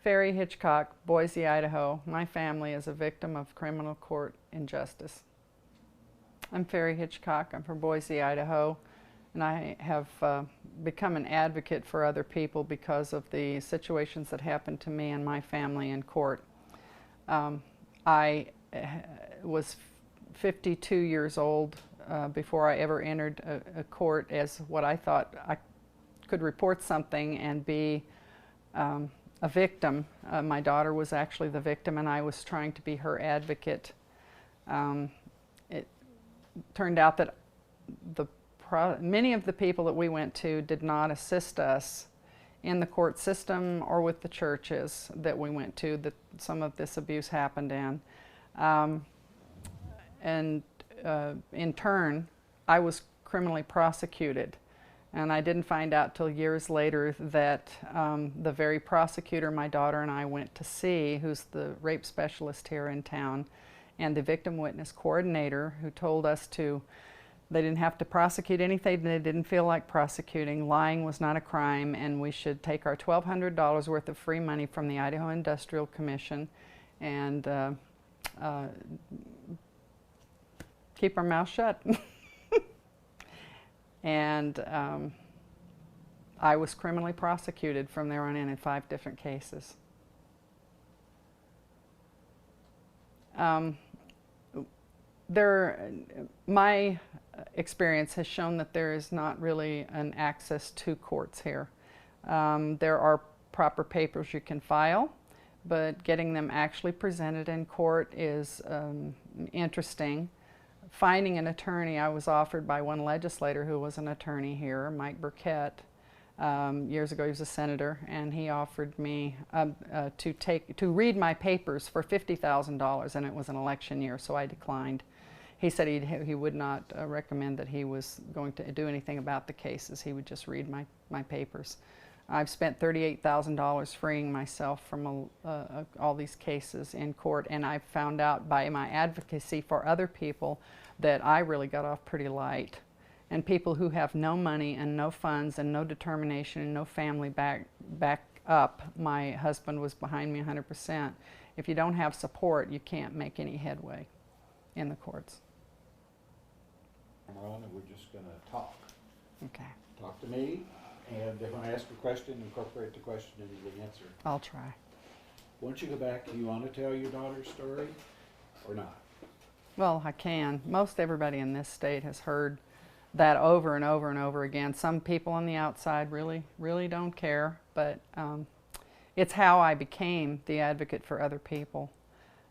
Ferry Hitchcock, Boise, Idaho. My family is a victim of criminal court injustice. I'm Ferry Hitchcock. I'm from Boise, Idaho, and I have become an advocate for other people because of the situations that happened to me and my family in court. I was 52 years old before I ever entered a court as what I thought I could report something and be a victim. My daughter was actually the victim, and I was trying to be her advocate. It turned out that many of the people that we went to did not assist us in the court system or with the churches that we went to that some of this abuse happened in. In turn, I was criminally prosecuted. And I didn't find out till years later that the very prosecutor my daughter and I went to see, who's the rape specialist here in town, and the victim witness coordinator, who told us they didn't have to prosecute anything they didn't feel like prosecuting. Lying was not a crime, and we should take our $1,200 worth of free money from the Idaho Industrial Commission and keep our mouth shut. And I was criminally prosecuted from there on in 5 different cases. My experience has shown that there is not really an access to courts here. There are proper papers you can file, but getting them actually presented in court is interesting. Finding an attorney, I was offered by one legislator who was an attorney here, Mike Burkett. Years ago, he was a senator, and he offered me to read my papers for $50,000, and it was an election year, so I declined. He said he would not recommend that he was going to do anything about the cases. He would just read my papers. I've spent $38,000 freeing myself from all these cases in court, and I've found out by my advocacy for other people that I really got off pretty light. And people who have no money and no funds and no determination and no family back up, my husband was behind me 100%. If you don't have support, you can't make any headway in the courts. Rhonda, we're just going to talk. Okay. Talk to me, and if I ask a question, incorporate the question into the answer. I'll try. Once you go back, do you want to tell your daughter's story or not? Well, I can. Most everybody in this state has heard that over and over and over again. Some people on the outside really don't care, but it's how I became the advocate for other people.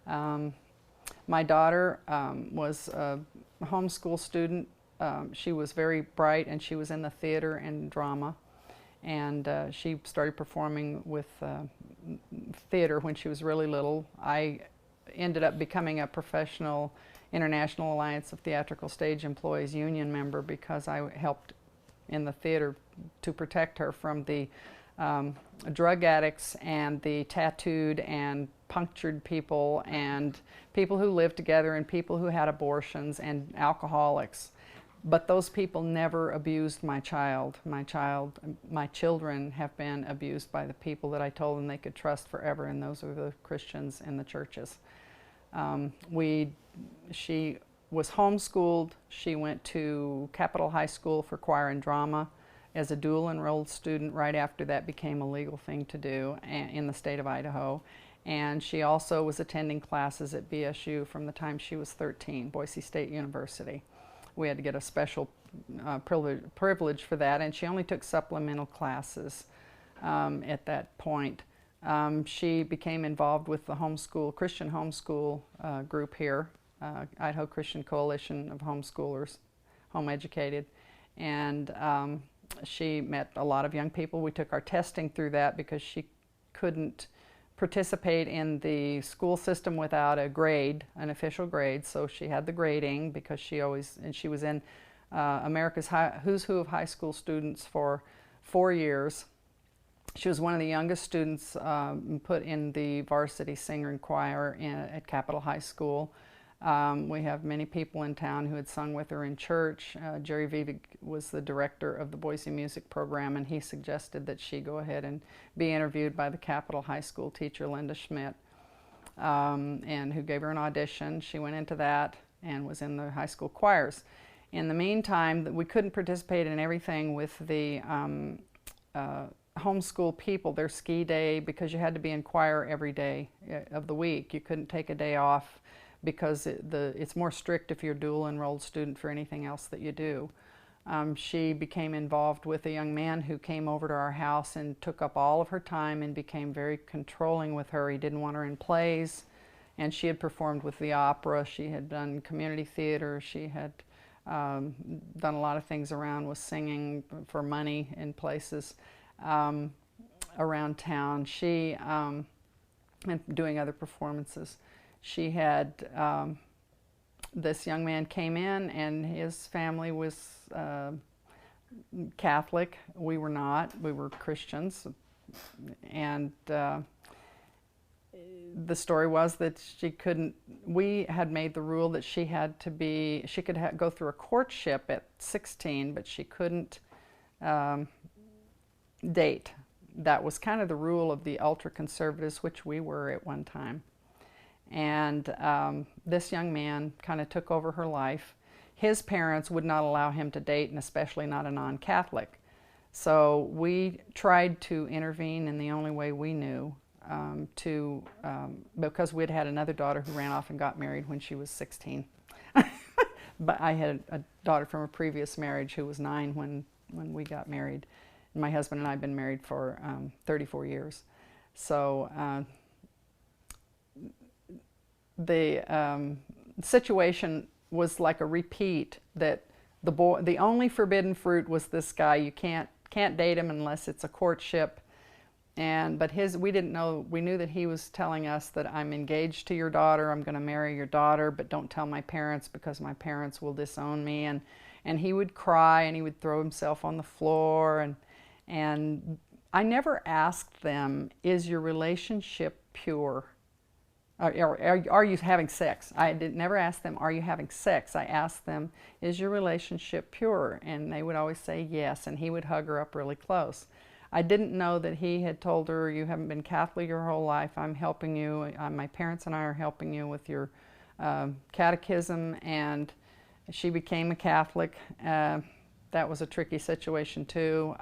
My daughter was a homeschool student. She was very bright, and she was in the theater and drama, and she started performing with theater when she was really little. I ended up becoming a professional International Alliance of Theatrical Stage Employees union member because I helped in the theater to protect her from the drug addicts and the tattooed and punctured people and people who lived together and people who had abortions and alcoholics. But those people never abused my child. My children have been abused by the people that I told them they could trust forever, and those are the Christians in the churches. She was homeschooled. She went to Capitol High School for choir and drama as a dual enrolled student. Right after that became a legal thing to do in the state of Idaho. And she also was attending classes at BSU from the time she was 13, Boise State University. We had to get a special privilege for that, and she only took supplemental classes at that point. She became involved with the Christian homeschool group here, Idaho Christian Coalition of Homeschoolers, Home Educated, and she met a lot of young people. We took our testing through that because she couldn't participate in the school system without a grade, an official grade, so she had the grading because she was in America's Who's Who of High School Students for 4 years. She was one of the youngest students put in the varsity singer and choir at Capitol High School. We have many people in town who had sung with her in church. Jerry Vivek was the director of the Boise Music Program, and he suggested that she go ahead and be interviewed by the Capitol High School teacher, Linda Schmidt, and who gave her an audition. She went into that and was in the high school choirs. In the meantime, we couldn't participate in everything with the homeschool people, their ski day, because you had to be in choir every day of the week. You couldn't take a day off because it's more strict if you're a dual enrolled student for anything else that you do. She became involved with a young man who came over to our house and took up all of her time and became very controlling with her. He didn't want her in plays, and she had performed with the opera. She had done community theater. She had done a lot of things around with singing for money in places around town. She and doing other performances. She had this young man came in, and his family was Catholic. We were not. We were Christians, and the story was that she couldn't. We had made the rule that she had to be. She could go through a courtship at 16, but she couldn't date. That was kind of the rule of the ultra-conservatives, which we were at one time. And this young man kind of took over her life. His parents would not allow him to date, and especially not a non-Catholic. So we tried to intervene in the only way we knew, because we'd had another daughter who ran off and got married when she was 16. But I had a daughter from a previous marriage who was 9 when we got married. And my husband and I have been married for 34 years. So the situation was like a repeat, that the only forbidden fruit was this guy. You can't date him unless it's a courtship. But we didn't know. We knew that he was telling us that I'm engaged to your daughter. I'm going to marry your daughter, but don't tell my parents because my parents will disown me. And he would cry, and he would throw himself on the floor. And I never asked them, "Is your relationship pure? Are you having sex?" I never ask them, "Are you having sex?" I asked them, "Is your relationship pure?" And they would always say yes, and he would hug her up really close. I didn't know that he had told her, "You haven't been Catholic your whole life. I'm helping you. My parents and I are helping you with your catechism." And she became a Catholic. That was a tricky situation too.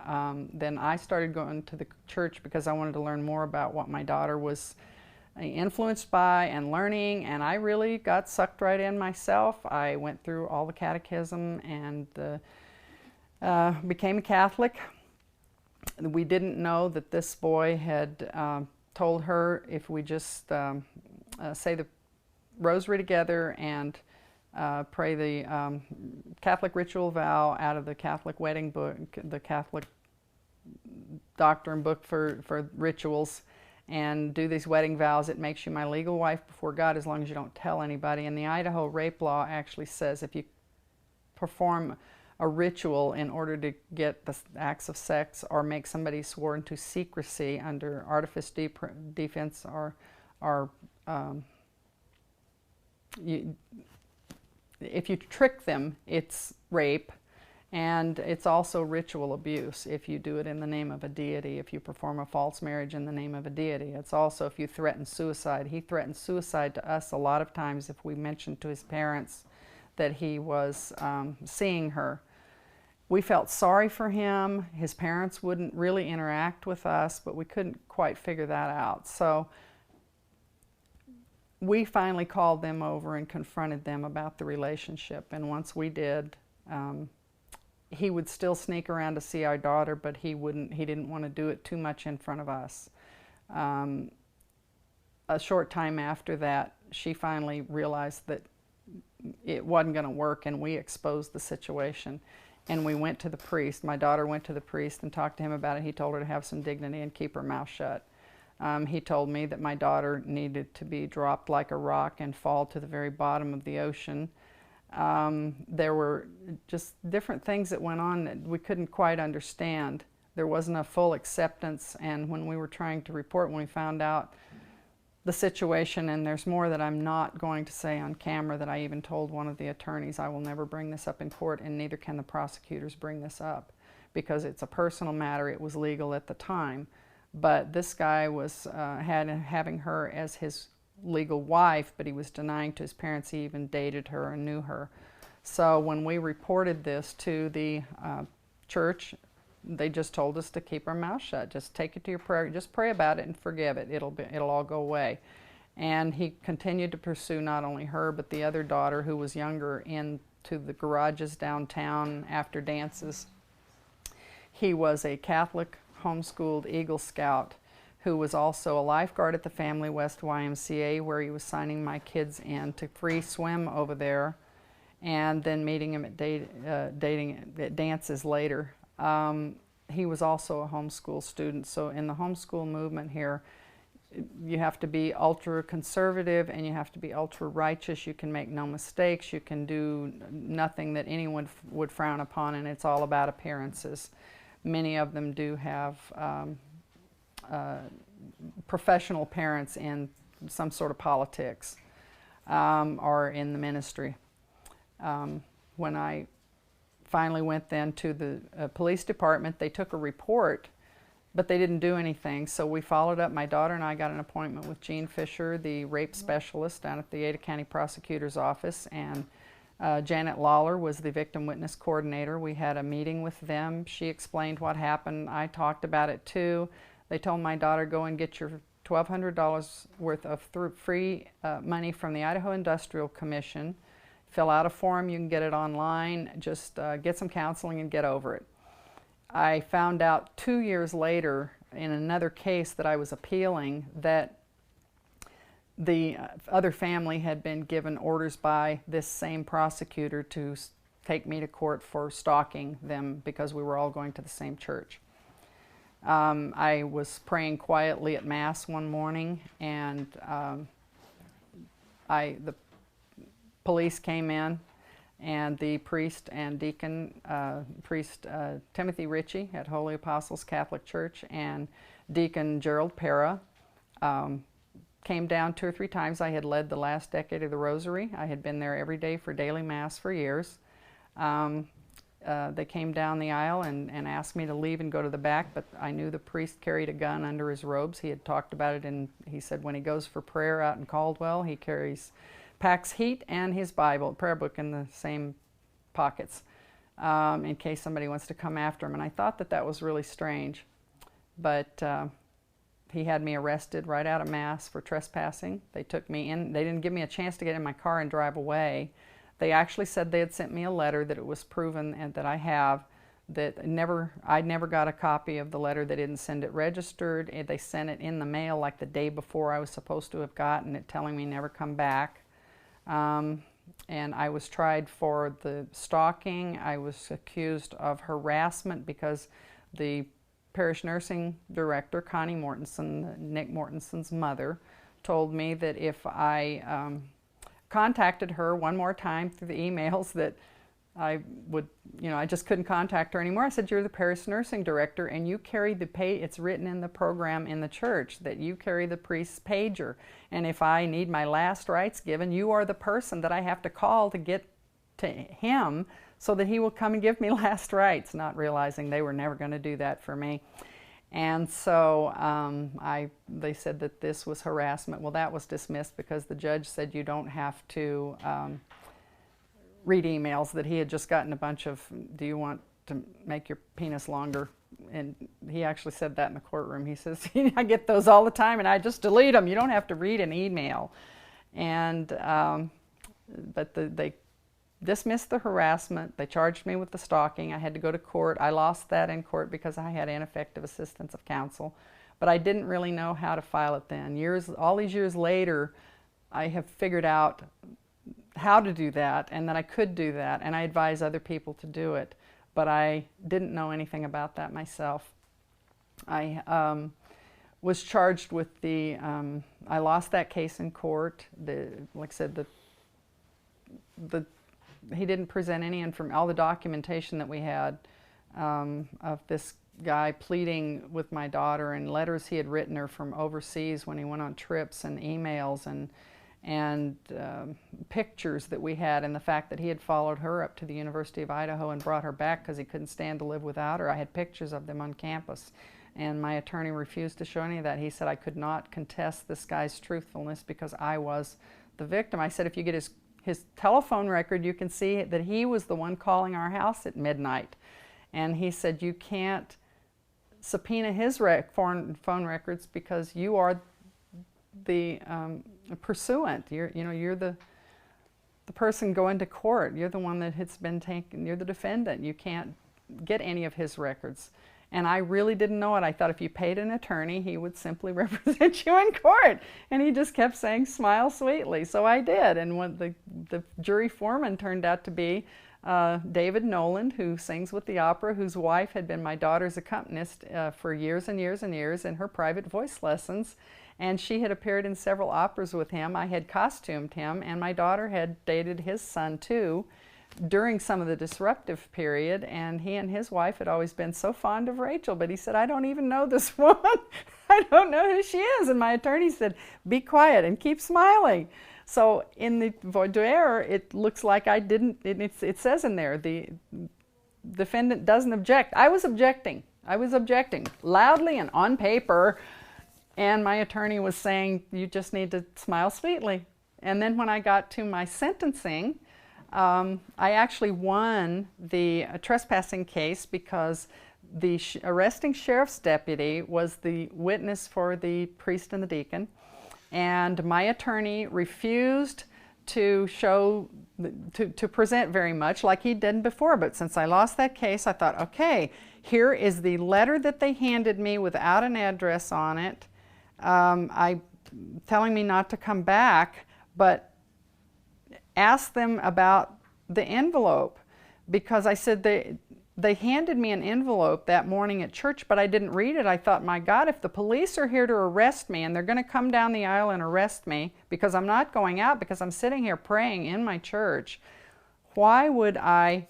Then I started going to the church because I wanted to learn more about what my daughter was influenced by and learning, and I really got sucked right in myself. I went through all the catechism and became a Catholic. We didn't know that this boy had told her if we just say the rosary together and pray the Catholic ritual vow out of the Catholic wedding book, the Catholic doctrine book for rituals, and do these wedding vows, it makes you my legal wife before God as long as you don't tell anybody. And the Idaho rape law actually says if you perform a ritual in order to get the acts of sex or make somebody sworn to secrecy under artifice defense if you trick them, it's rape. And it's also ritual abuse if you do it in the name of a deity, if you perform a false marriage in the name of a deity. It's also if you threaten suicide. He threatened suicide to us a lot of times if we mentioned to his parents that he was seeing her. We felt sorry for him. His parents wouldn't really interact with us, but we couldn't quite figure that out. So we finally called them over and confronted them about the relationship. And once we did, he would still sneak around to see our daughter, but he didn't want to do it too much in front of us. A short time after that, she finally realized that it wasn't going to work, and we exposed the situation. And we went to the priest. My daughter went to the priest and talked to him about it. He told her to have some dignity and keep her mouth shut. He told me that my daughter needed to be dropped like a rock and fall to the very bottom of the ocean. There were just different things that went on that we couldn't quite understand. There wasn't a full acceptance, and when we were trying to report, when we found out the situation, and there's more that I'm not going to say on camera that I even told one of the attorneys. I will never bring this up in court, and neither can the prosecutors bring this up, because it's a personal matter. It was legal at the time. But this guy was having her as his legal wife, but he was denying to his parents he even dated her and knew her. So when we reported this to the church, they just told us to keep our mouth shut. Just take it to your prayer. Just pray about it and forgive it. It'll all go away. And he continued to pursue not only her but the other daughter, who was younger, into the garages downtown after dances. He was a Catholic, homeschooled Eagle Scout who was also a lifeguard at the Family West YMCA, where he was signing my kids in to free swim over there, and then meeting him at dating at dances later. He was also a homeschool student. So in the homeschool movement here, you have to be ultra conservative and you have to be ultra righteous. You can make no mistakes. You can do nothing that anyone would frown upon, and it's all about appearances. Many of them do have professional parents in some sort of politics or in the ministry. When I finally went then to the police department, they took a report, but they didn't do anything. So we followed up. My daughter and I got an appointment with Gene Fisher, the rape specialist down at the Ada County Prosecutor's Office, and Janet Lawler was the victim witness coordinator. We had a meeting with them. She explained what happened. I talked about it too. They told my daughter, go and get your $1,200 worth of free money from the Idaho Industrial Commission. Fill out a form. You can get it online. Just get some counseling and get over it. I found out 2 years later in another case that I was appealing that the other family had been given orders by this same prosecutor to take me to court for stalking them because we were all going to the same church. I was praying quietly at Mass one morning, and the police came in, and the priest and deacon, priest Timothy Ritchie at Holy Apostles Catholic Church and Deacon Gerald Para came down 2 or 3 times. I had led the last decade of the Rosary. I had been there every day for daily Mass for years. They came down the aisle and asked me to leave and go to the back, but I knew the priest carried a gun under his robes. He had talked about it, and he said when he goes for prayer out in Caldwell, he packs heat and his Bible, prayer book, in the same pockets in case somebody wants to come after him. And I thought that that was really strange, but he had me arrested right out of Mass for trespassing. They took me in. They didn't give me a chance to get in my car and drive away. They actually said they had sent me a letter that it was proven and that I have, that I never got a copy of the letter. They didn't send it registered. They sent it in the mail like the day before I was supposed to have gotten it, telling me never come back. And I was tried for the stalking. I was accused of harassment because the parish nursing director, Connie Mortensen, Nick Mortensen's mother, told me that if I contacted her one more time through the emails that I would, I just couldn't contact her anymore. I said, you're the parish nursing director and you carry the it's written in the program in the church that you carry the priest's pager. And if I need my last rites given, you are the person that I have to call to get to him so that he will come and give me last rites, not realizing they were never going to do that for me. And so they said that this was harassment. Well, that was dismissed because the judge said you don't have to read emails, that he had just gotten a bunch of, do you want to make your penis longer? And he actually said that in the courtroom. He says, I get those all the time and I just delete them. You don't have to read an email. And but they dismissed the harassment. They charged me with the stalking. I had to go to court. I lost that in court because I had ineffective assistance of counsel. But I didn't really know how to file it then. All these years later, I have figured out how to do that and that I could do that, and I advise other people to do it. But I didn't know anything about that myself. I was charged with I lost that case in court. Like I said, he didn't present any all the documentation that we had of this guy pleading with my daughter, and letters he had written her from overseas when he went on trips, and emails, and pictures that we had, and the fact that he had followed her up to the University of Idaho and brought her back because he couldn't stand to live without her. I had pictures of them on campus, and my attorney refused to show any of that. He said I could not contest this guy's truthfulness because I was the victim. I said if you get his telephone record, you can see that he was the one calling our house at midnight. And he said you can't subpoena his phone records because you are the pursuant. You're the person going to court. You're the one that has been taken. You're the defendant. You can't get any of his records. And I really didn't know it. I thought if you paid an attorney, he would simply represent you in court. And he just kept saying, smile sweetly. So I did. And when the jury foreman turned out to be David Noland, who sings with the opera, whose wife had been my daughter's accompanist for years and years and years in her private voice lessons. And she had appeared in several operas with him. I had costumed him, and my daughter had dated his son too during some of the disruptive period, and he and his wife had always been so fond of Rachel, but he said, I don't even know this woman. I don't know who she is. And my attorney said, be quiet and keep smiling. So in the voir dire, it looks like I didn't, it says in there, the defendant doesn't object. I was objecting loudly and on paper, and my attorney was saying, you just need to smile sweetly. And then when I got to my sentencing, I actually won the trespassing case because the arresting sheriff's deputy was the witness for the priest and the deacon, and my attorney refused to present very much like he did before. But since I lost that case, I thought, okay, here is the letter that they handed me without an address on it, telling me not to come back, but ask them about the envelope, because I said they handed me an envelope that morning at church, but I didn't read it. I thought, my God, if the police are here to arrest me and they're going to come down the aisle and arrest me because I'm not going out, because I'm sitting here praying in my church, why would I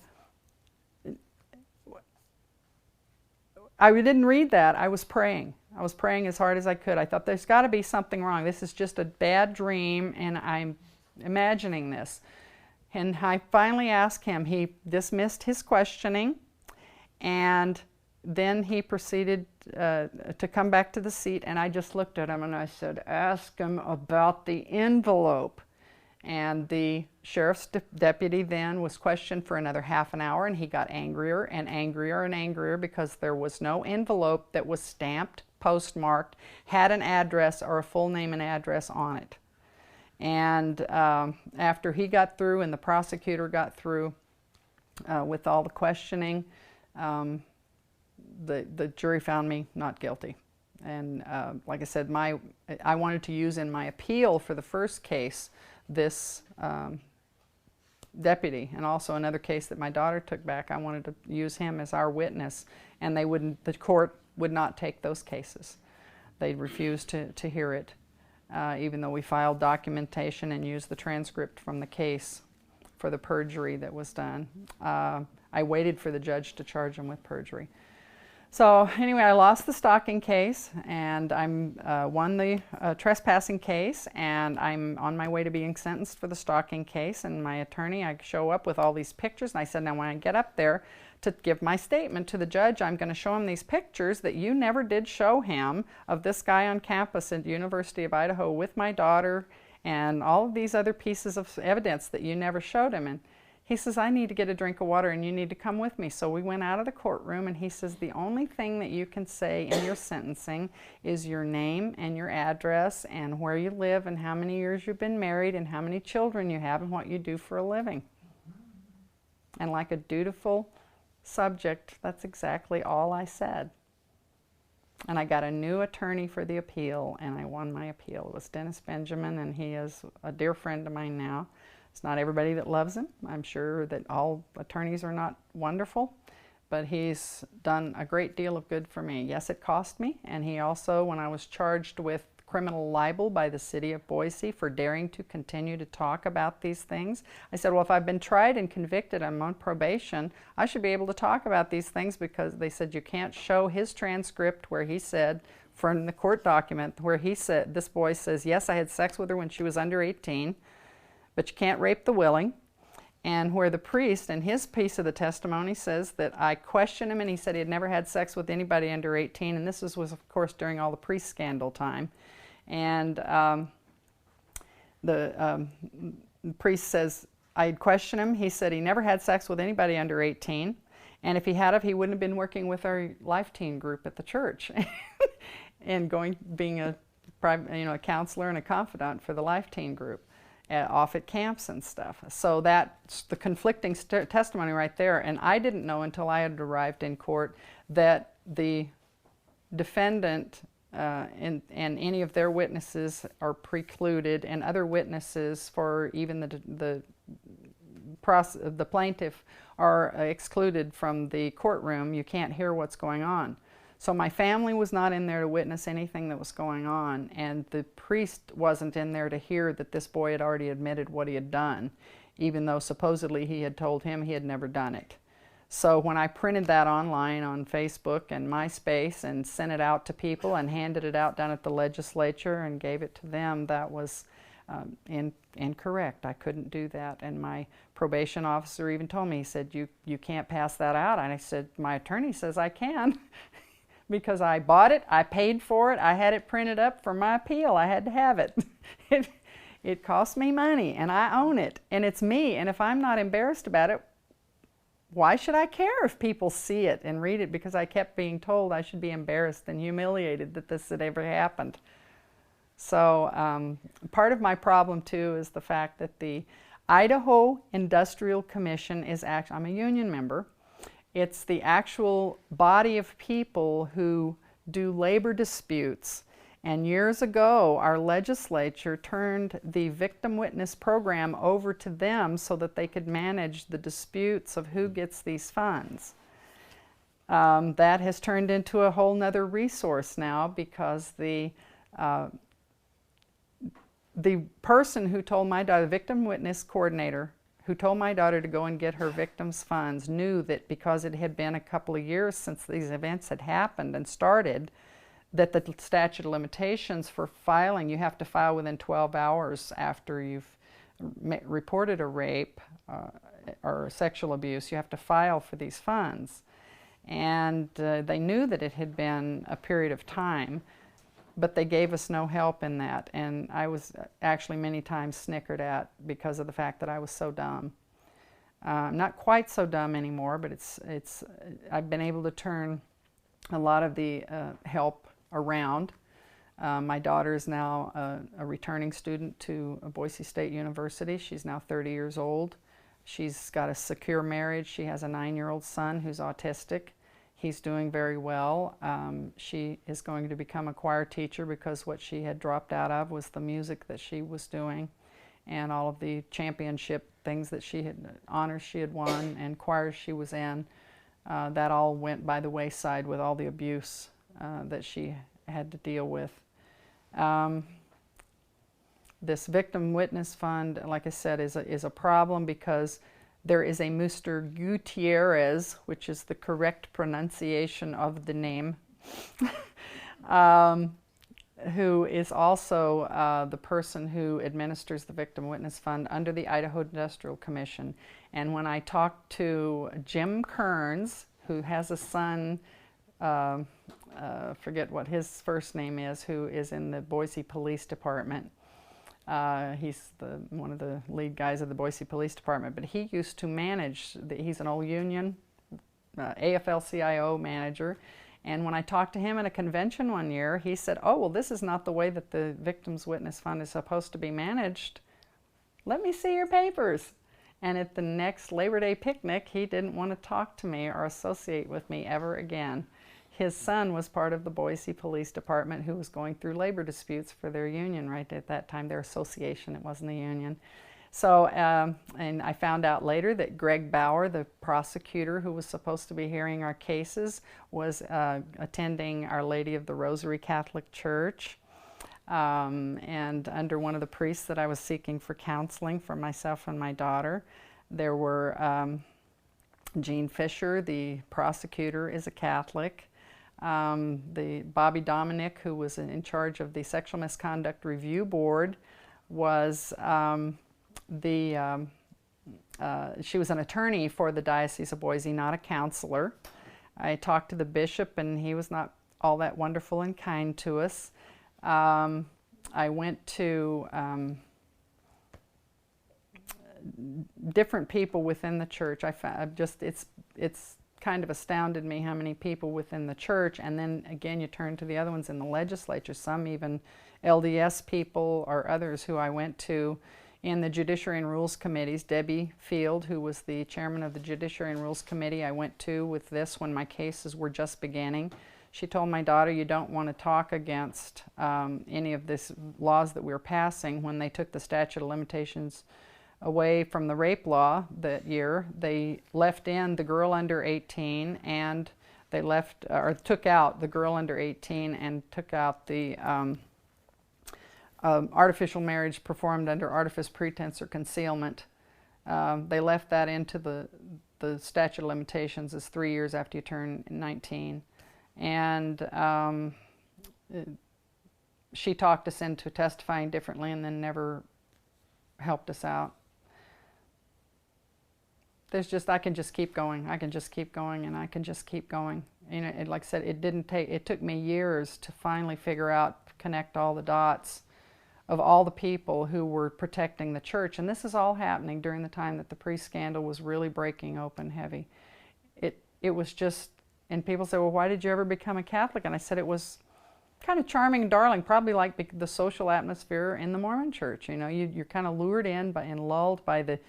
didn't read that. I was praying. I was praying as hard as I could. I thought there's got to be something wrong. This is just a bad dream, and I'm imagining this. And I finally asked him. He dismissed his questioning, and then he proceeded to come back to the seat, and I just looked at him and I said, ask him about the envelope. And the sheriff's deputy then was questioned for another half an hour, and he got angrier and angrier and angrier because there was no envelope that was stamped, postmarked, had an address or a full name and address on it. And after he got through and the prosecutor got through with all the questioning, the jury found me not guilty. And like I said, I wanted to use in my appeal for the first case this deputy, and also another case that my daughter took back. I wanted to use him as our witness, and the court would not take those cases. They refused to hear it. Even though we filed documentation and used the transcript from the case for the perjury that was done. I waited for the judge to charge him with perjury. So anyway, I lost the stalking case, and I won the trespassing case, and I'm on my way to being sentenced for the stalking case. And my attorney, I show up with all these pictures, and I said, now when I get up there to give my statement to the judge, I'm going to show him these pictures that you never did show him of this guy on campus at the University of Idaho with my daughter, and all of these other pieces of evidence that you never showed him. And he says, I need to get a drink of water and you need to come with me. So we went out of the courtroom, and he says, the only thing that you can say in your sentencing is your name and your address and where you live and how many years you've been married and how many children you have and what you do for a living. And like a dutiful subject, that's exactly all I said. And I got a new attorney for the appeal, and I won my appeal. It was Dennis Benjamin, and he is a dear friend of mine now. It's not everybody that loves him. I'm sure that all attorneys are not wonderful, but he's done a great deal of good for me. Yes, it cost me, and he also, when I was charged with criminal libel by the city of Boise for daring to continue to talk about these things. I said, well, if I've been tried and convicted, I'm on probation, I should be able to talk about these things, because they said you can't show his transcript where he said, from the court document, where he said, this boy says, yes, I had sex with her when she was under 18, but you can't rape the willing. And where the priest, in his piece of the testimony, says that I questioned him and he said he had never had sex with anybody under 18, and this was of course, during all the priest scandal time. And the priest says, I questioned him, he said he never had sex with anybody under 18, and if he had, he wouldn't have been working with our life teen group at the church and being a private, a counselor and a confidant for the life teen group. Off at camps and stuff. So that's the conflicting testimony right there. And I didn't know until I had arrived in court that the defendant and any of their witnesses are precluded, and other witnesses for even the plaintiff are excluded from the courtroom. You can't hear what's going on. So my family was not in there to witness anything that was going on, and the priest wasn't in there to hear that this boy had already admitted what he had done, even though supposedly he had told him he had never done it. So when I printed that online on Facebook and MySpace and sent it out to people and handed it out down at the legislature and gave it to them, that was incorrect. I couldn't do that. And my probation officer even told me, he said, you can't pass that out. And I said, my attorney says I can. Because I bought it, I paid for it, I had it printed up for my appeal, I had to have it. It cost me money, and I own it, and it's me, and if I'm not embarrassed about it, why should I care if people see it and read it? Because I kept being told I should be embarrassed and humiliated that this had ever happened. So part of my problem too is the fact that the Idaho Industrial Commission is actually, I'm a union member, it's the actual body of people who do labor disputes. And years ago, our legislature turned the victim witness program over to them so that they could manage the disputes of who gets these funds. That has turned into a whole nother resource now, because the person who told my daughter, the victim witness coordinator, who told my daughter to go and get her victims' funds, knew that because it had been a couple of years since these events had happened and started, that the statute of limitations for filing, you have to file within 12 hours after you've reported a rape or sexual abuse. You have to file for these funds. And they knew that it had been a period of time, but they gave us no help in that, and I was actually many times snickered at because of the fact that I was so dumb. I'm not quite so dumb anymore, but I've been able to turn a lot of the help around. My daughter is now a returning student to Boise State University. She's now 30 years old. She's got a secure marriage. She has a 9-year-old son who's autistic. He's doing very well. She is going to become a choir teacher because what she had dropped out of was the music that she was doing and all of the championship things that she had, honors she had won and choirs she was in. That all went by the wayside with all the abuse that she had to deal with. This victim witness fund, like I said, is a problem because there is a Mr. Gutierrez, which is the correct pronunciation of the name, who is also the person who administers the Victim Witness Fund under the Idaho Industrial Commission. And when I talked to Jim Kearns, who has a son, forget what his first name is, who is in the Boise Police Department. He's one of the lead guys of the Boise Police Department, but he used to manage, he's an old union AFL-CIO manager, and when I talked to him at a convention one year, he said, oh, well, this is not the way that the Victims Witness Fund is supposed to be managed. Let me see your papers. And at the next Labor Day picnic, he didn't want to talk to me or associate with me ever again. His son was part of the Boise Police Department who was going through labor disputes for their union right at that time, their association, it wasn't a union. So, and I found out later that Greg Bauer, the prosecutor who was supposed to be hearing our cases, was attending Our Lady of the Rosary Catholic Church. And under one of the priests that I was seeking for counseling for myself and my daughter, there were Gene Fisher, the prosecutor, is a Catholic. The Bobby Dominic, who was in charge of the Sexual Misconduct Review Board, was she was an attorney for the Diocese of Boise, not a counselor. I talked to the bishop, and he was not all that wonderful and kind to us. I went to different people within the church. I found it's kind of astounded me how many people within the church, and then again you turn to the other ones in the legislature, some even LDS people or others who I went to in the Judiciary and Rules Committees. Debbie Field, who was the chairman of the Judiciary and Rules Committee, I went to with this when my cases were just beginning. She told my daughter, you don't want to talk against any of these laws that we were passing. When they took the statute of limitations away from the rape law that year, they left in the girl under 18, and they left or took out the girl under 18 and took out the artificial marriage performed under artifice, pretense, or concealment. They left that into the statute of limitations as 3 years after you turn 19. And she talked us into testifying differently and then never helped us out. There's just, I can just keep going. I can just keep going, and I can just keep going. You know, like I said, it took me years to finally figure out, connect all the dots of all the people who were protecting the church. And this is all happening during the time that the priest scandal was really breaking open heavy. It was just, and people say, well, why did you ever become a Catholic? And I said it was kind of charming and darling, probably like the social atmosphere in the Mormon church. You know, you're kind of lured in and lulled by the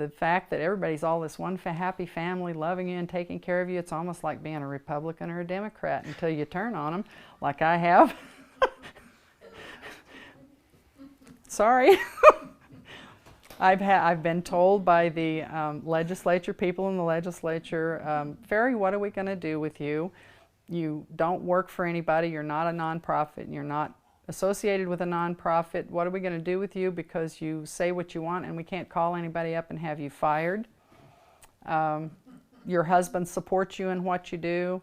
fact that everybody's all this one happy family loving you and taking care of you. It's almost like being a Republican or a Democrat until you turn on them, like I have. Sorry. I've been told by the legislature, people in the legislature, Ferry, what are we going to do with you? You don't work for anybody, you're not a nonprofit, and you're not associated with a nonprofit. What are we going to do with you because you say what you want and we can't call anybody up and have you fired? Your husband supports you in what you do.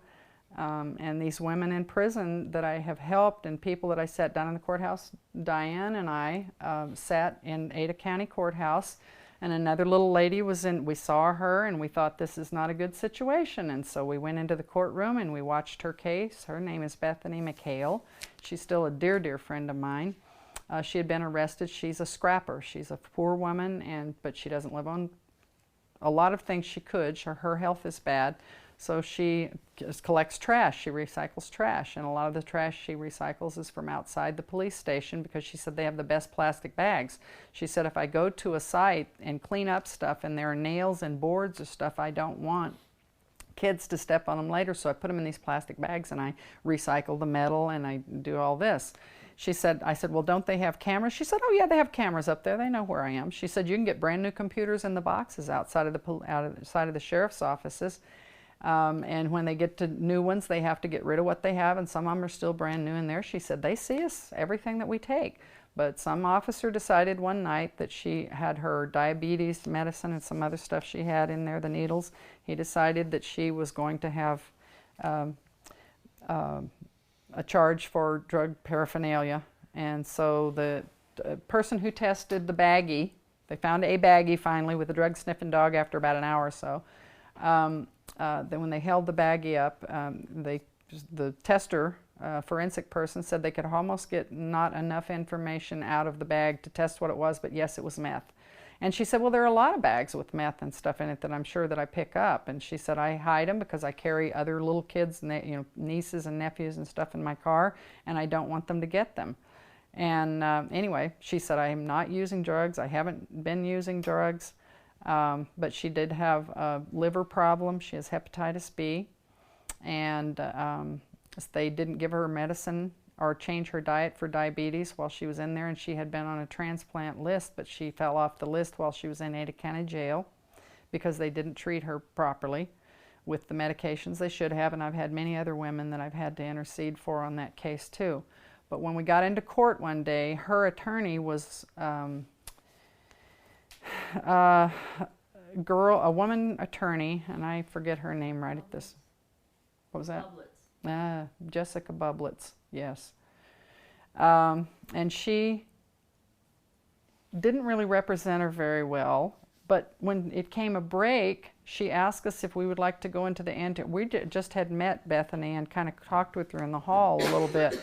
And these women in prison that I have helped and people that I sat down in the courthouse, Diane and I sat in Ada County Courthouse, and another little lady was in, we saw her and we thought this is not a good situation, and so we went into the courtroom and we watched her case. Her name is Bethany McHale. She's still a dear, dear friend of mine. She had been arrested. She's a scrapper. She's a poor woman, but she doesn't live on a lot of things she could. Her health is bad. So she just collects trash. She recycles trash, and a lot of the trash she recycles is from outside the police station because she said they have the best plastic bags. She said, if I go to a site and clean up stuff and there are nails and boards or stuff, I don't want kids to step on them later, so I put them in these plastic bags and I recycle the metal and I do all this. She said, I said, well, don't they have cameras? She said, oh yeah, they have cameras up there. They know where I am. She said, you can get brand new computers in the boxes outside of the sheriff's offices. And when they get to new ones, they have to get rid of what they have, and some of them are still brand new in there. She said, they see us, everything that we take. But some officer decided one night that she had her diabetes medicine and some other stuff she had in there, the needles. He decided that she was going to have a charge for drug paraphernalia. And so the person who tested the baggie, they found a baggie finally with a drug sniffing dog after about an hour or so. Then when they held the baggie up, the tester, forensic person, said they could almost get not enough information out of the bag to test what it was, but yes, it was meth. And she said, well, there are a lot of bags with meth and stuff in it that I'm sure that I pick up. And she said, I hide them because I carry other little kids, nieces and nephews and stuff in my car, and I don't want them to get them. And anyway, she said, I am not using drugs. I haven't been using drugs. But she did have a liver problem. She has hepatitis B, and they didn't give her medicine or change her diet for diabetes while she was in there, and she had been on a transplant list, but she fell off the list while she was in Ada County Jail because they didn't treat her properly with the medications they should have, and I've had many other women that I've had to intercede for on that case too. But when we got into court one day, her attorney was a woman attorney, and I forget her name right at this. What was that? Jessica Bublitz, yes. And she didn't really represent her very well, but when it came a break, she asked us if we would like to go into the anterior. We just had met Bethany and kind of talked with her in the hall a little bit,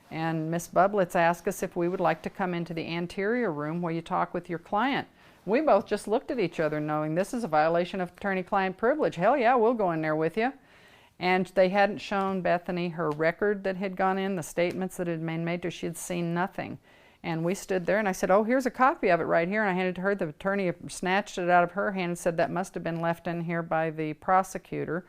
and Miss Bublitz asked us if we would like to come into the anterior room where you talk with your client. We both just looked at each other knowing this is a violation of attorney-client privilege. Hell yeah, we'll go in there with you. And they hadn't shown Bethany her record that had gone in, the statements that had been made to her. She had seen nothing. And we stood there, and I said, oh, here's a copy of it right here. And I handed it to her. The attorney snatched it out of her hand and said, that must have been left in here by the prosecutor.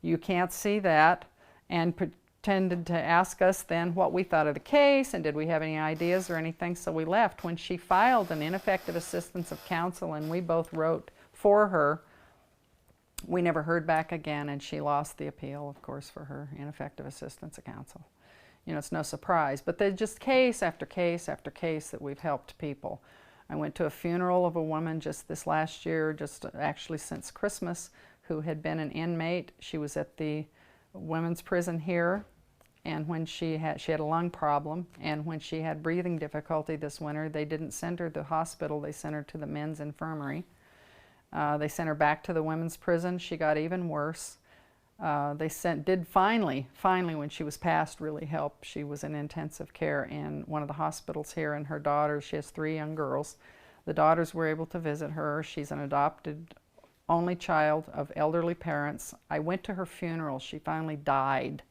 You can't see that. And pretended to ask us then what we thought of the case and did we have any ideas or anything. So we left. When she filed an ineffective assistance of counsel and we both wrote for her, we never heard back again, and she lost the appeal, of course, for her ineffective assistance of counsel. You know, it's no surprise, but there's just case after case after case that we've helped people. I went to a funeral of a woman just this last year, just actually since Christmas, who had been an inmate. She was at the women's prison here, and when she had a lung problem, and when she had breathing difficulty this winter, they didn't send her to the hospital, they sent her to the men's infirmary. They sent her back to the women's prison. She got even worse. Did finally, when she was passed, really help. She was in intensive care in one of the hospitals here, and her daughters, she has 3 young girls. The daughters were able to visit her. She's an adopted only child of elderly parents. I went to her funeral. She finally died,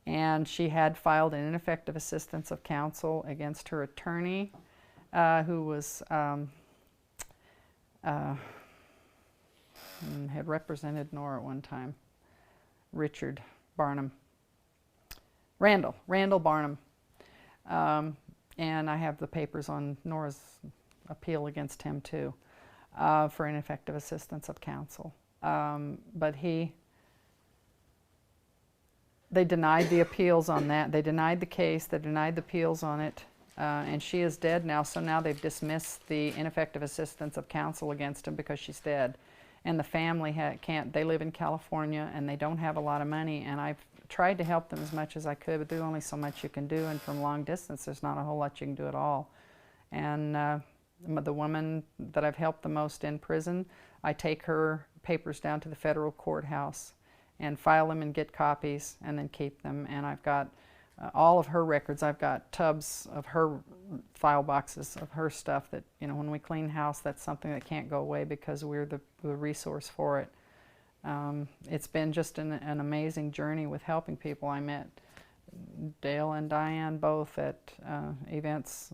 and she had filed an ineffective assistance of counsel against her attorney, who was had represented Nora at one time. Richard Barnum. Randall Barnum. And I have the papers on Nora's appeal against him too, for ineffective assistance of counsel. But they denied the appeals on that. They denied the case, they denied the appeals on it, and she is dead now, so now they've dismissed the ineffective assistance of counsel against him because she's dead. And the family can't, they live in California and they don't have a lot of money, and I've tried to help them as much as I could, but there's only so much you can do, and from long distance there's not a whole lot you can do at all. And the woman that I've helped the most in prison, I take her papers down to the federal courthouse and file them and get copies and then keep them, and I've got all of her records. I've got tubs of her file boxes of her stuff that, you know, when we clean house, that's something that can't go away because we're the resource for it. It's been just an amazing journey with helping people. I met Dale and Diane both at events,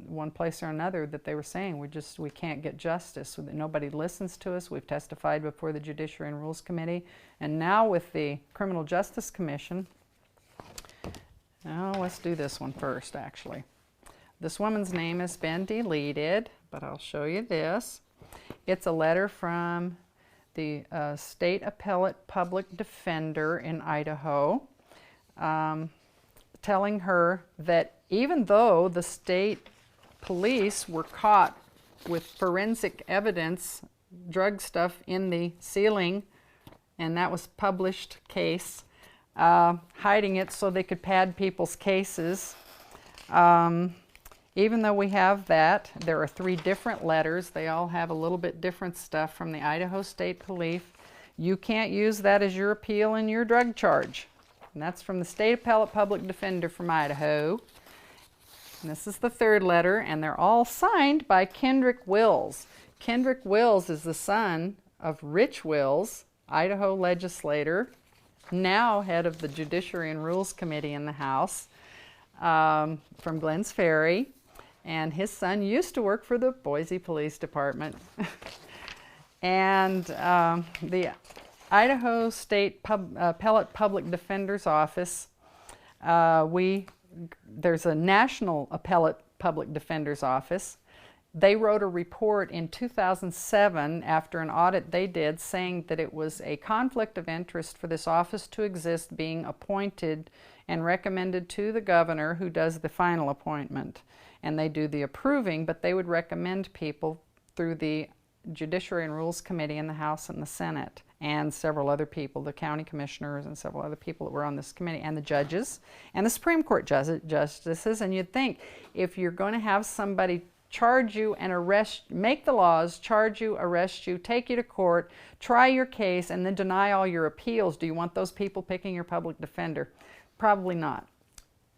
one place or another, that they were saying we can't get justice. Nobody listens to us. We've testified before the Judiciary and Rules Committee, and now with the Criminal Justice Commission. Now let's do this one first, actually. This woman's name has been deleted, but I'll show you this. It's a letter from the State Appellate Public Defender in Idaho, telling her that even though the state police were caught with forensic evidence, drug stuff in the ceiling, and that was published case, hiding it so they could pad people's cases. Even though we have that, there are 3 different letters. They all have a little bit different stuff from the Idaho State Police. You can't use that as your appeal in your drug charge. And that's from the State Appellate Public Defender from Idaho. And this is the 3rd letter, and they're all signed by Kendrick Wills. Kendrick Wills is the son of Rich Wills, Idaho legislator, now head of the Judiciary and Rules Committee in the House, from Glens Ferry, and his son used to work for the Boise Police Department. And the Idaho State Appellate Public Defender's Office, there's a National Appellate Public Defender's Office. They wrote a report in 2007 after an audit they did saying that it was a conflict of interest for this office to exist, being appointed and recommended to the governor, who does the final appointment. And they do the approving, but they would recommend people through the Judiciary and Rules Committee in the House and the Senate, and several other people, the county commissioners and several other people that were on this committee, and the judges and the Supreme Court justices. And you'd think, if you're going to have somebody charge you and arrest, make the laws, charge you, arrest you, take you to court, try your case, and then deny all your appeals, do you want those people picking your public defender? Probably not.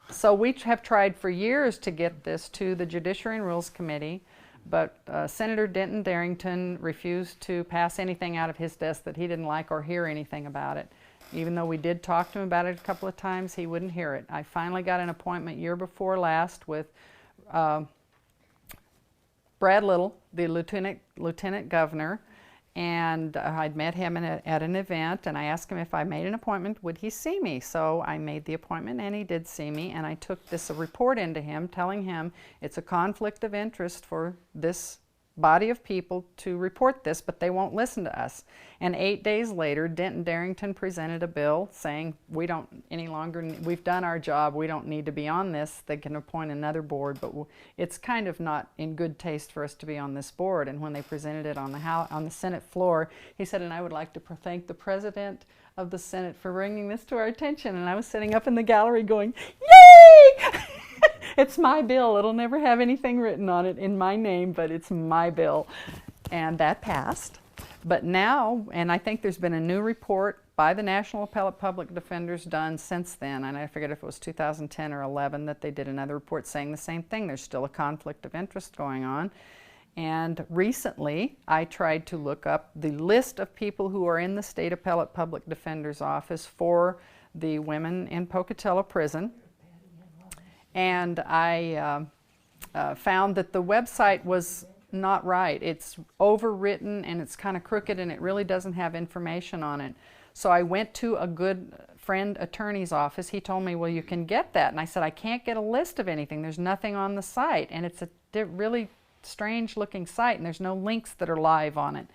So we have tried for years to get this to the Judiciary and Rules Committee, but Senator Denton Darrington refused to pass anything out of his desk that he didn't like or hear anything about it. Even though we did talk to him about it a couple of times, he wouldn't hear it. I finally got an appointment year before last with Brad Little, the lieutenant governor, and I'd met him at an event, and I asked him if I made an appointment, would he see me? So I made the appointment, and he did see me, and I took this report into him, telling him it's a conflict of interest for this body of people to report this, but they won't listen to us. And 8 days later, Denton Darrington presented a bill saying, we don't any longer, we've done our job, we don't need to be on this. They can appoint another board, but it's kind of not in good taste for us to be on this board. And when they presented it on the Senate floor, he said, and I would like to thank the President of the Senate for bringing this to our attention. And I was sitting up in the gallery going, yay! It's my bill. It'll never have anything written on it in my name, but it's my bill. And that passed. But now, and I think there's been a new report by the National Appellate Public Defenders done since then, and I forget if it was 2010 or 11 that they did another report saying the same thing. There's still a conflict of interest going on. And recently, I tried to look up the list of people who are in the State Appellate Public Defender's Office for the women in Pocatello Prison. And I found that the website was not right. It's overwritten and it's kind of crooked and it really doesn't have information on it. So I went to a good friend attorney's office. He told me, well, you can get that. And I said, I can't get a list of anything. There's nothing on the site. And it's a really strange looking site and there's no links that are live on it.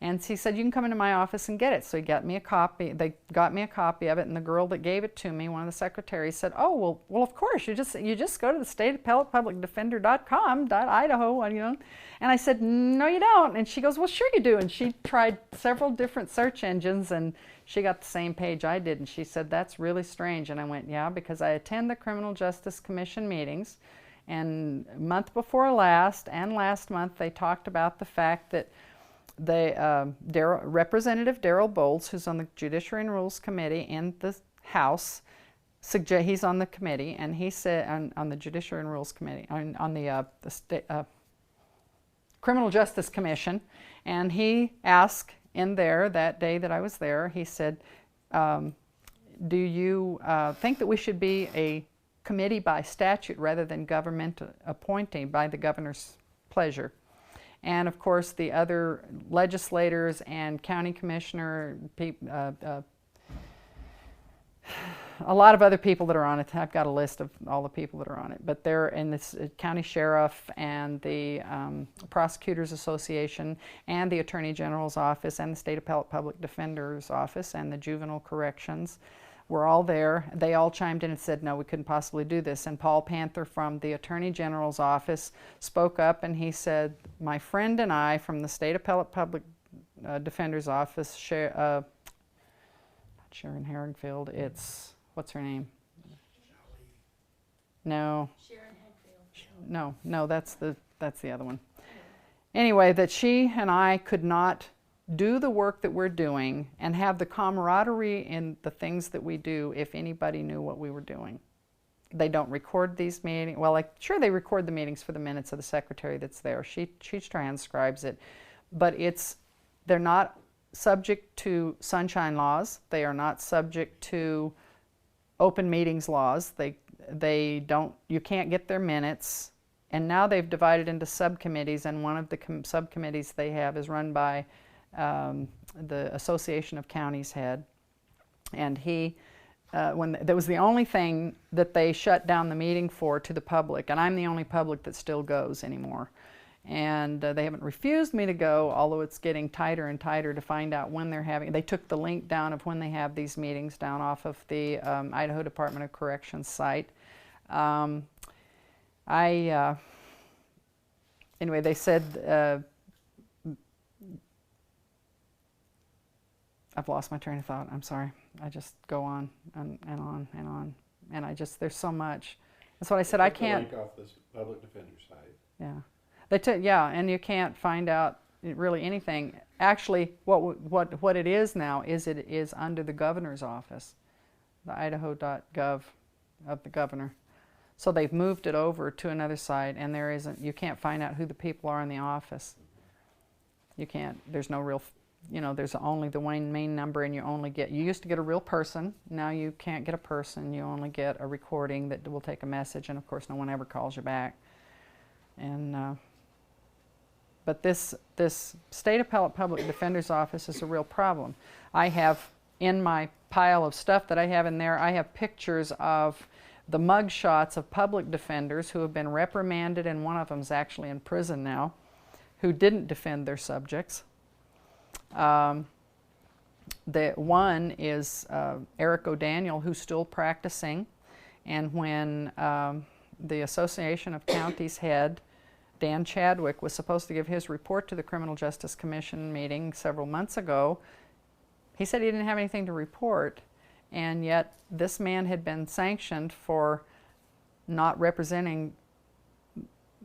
And he said, you can come into my office and get it. So he got me a copy. They got me a copy of it, and the girl that gave it to me, one of the secretaries, said, oh, well, of course, you just go to the stateappellatepublicdefender.com.idaho, you know. And I said, no, you don't. And she goes, well, sure you do. And she tried several different search engines, and she got the same page I did. And she said, that's really strange. And I went, yeah, because I attend the Criminal Justice Commission meetings. And month before last and last month, they talked about the fact that Representative Darrell Bowles, who's on the Judiciary and Rules Committee in the House, he's on the committee, and he said on the Judiciary and Rules Committee, on the Criminal Justice Commission, and he asked in there that day that I was there, he said, do you think that we should be a committee by statute rather than government appointing by the governor's pleasure? And of course, the other legislators and county commissioner, a lot of other people that are on it. I've got a list of all the people that are on it. But they're in this county sheriff and the Prosecutors Association and the Attorney General's office and the State Appellate Public Defender's office and the Juvenile Corrections. We're all there. They all chimed in and said, no, we couldn't possibly do this. And Paul Panther from the Attorney General's office spoke up and he said, my friend and I from the State Appellate Public Defender's office, not Sharon Herringfield, it's, what's her name? No. Sharon Hadfield. No, that's the other one. Anyway, that she and I could not do the work that we're doing and have the camaraderie in the things that we do if anybody knew what we were doing. They don't record these meetings. Well, sure, they record the meetings for the minutes of the secretary that's there. She transcribes it. But they're not subject to sunshine laws. They are not subject to open meetings laws. You can't get their minutes. And now they've divided into subcommittees, and one of the subcommittees they have is run by the Association of Counties head, and that was the only thing that they shut down the meeting for to the public, and I'm the only public that still goes anymore. And they haven't refused me to go, although it's getting tighter and tighter to find out when they're having. They took the link down of when they have these meetings down off of the Idaho Department of Corrections site. Anyway, they said, I've lost my train of thought. I'm sorry. I just go on and on and on. And there's so much. That's what I said. I can't. Link off this public defender site. Yeah. Yeah, and you can't find out really anything. Actually, what it is now is it is under the governor's office, the idaho.gov of the governor. So they've moved it over to another site, and you can't find out who the people are in the office. You can't, there's no real, there's only the main number, and you used to get a real person. Now you can't get a person. You only get a recording that will take a message, and of course no one ever calls you back. And but this State Appellate Public Defender's Office is a real problem. I have, in my pile of stuff that I have in there, I have pictures of the mug shots of public defenders who have been reprimanded, and one of them is actually in prison now, who didn't defend their subjects. The one is Eric O'Daniel, who's still practicing, and when the Association of Counties head, Dan Chadwick, was supposed to give his report to the Criminal Justice Commission meeting several months ago, he said he didn't have anything to report, and yet this man had been sanctioned for not representing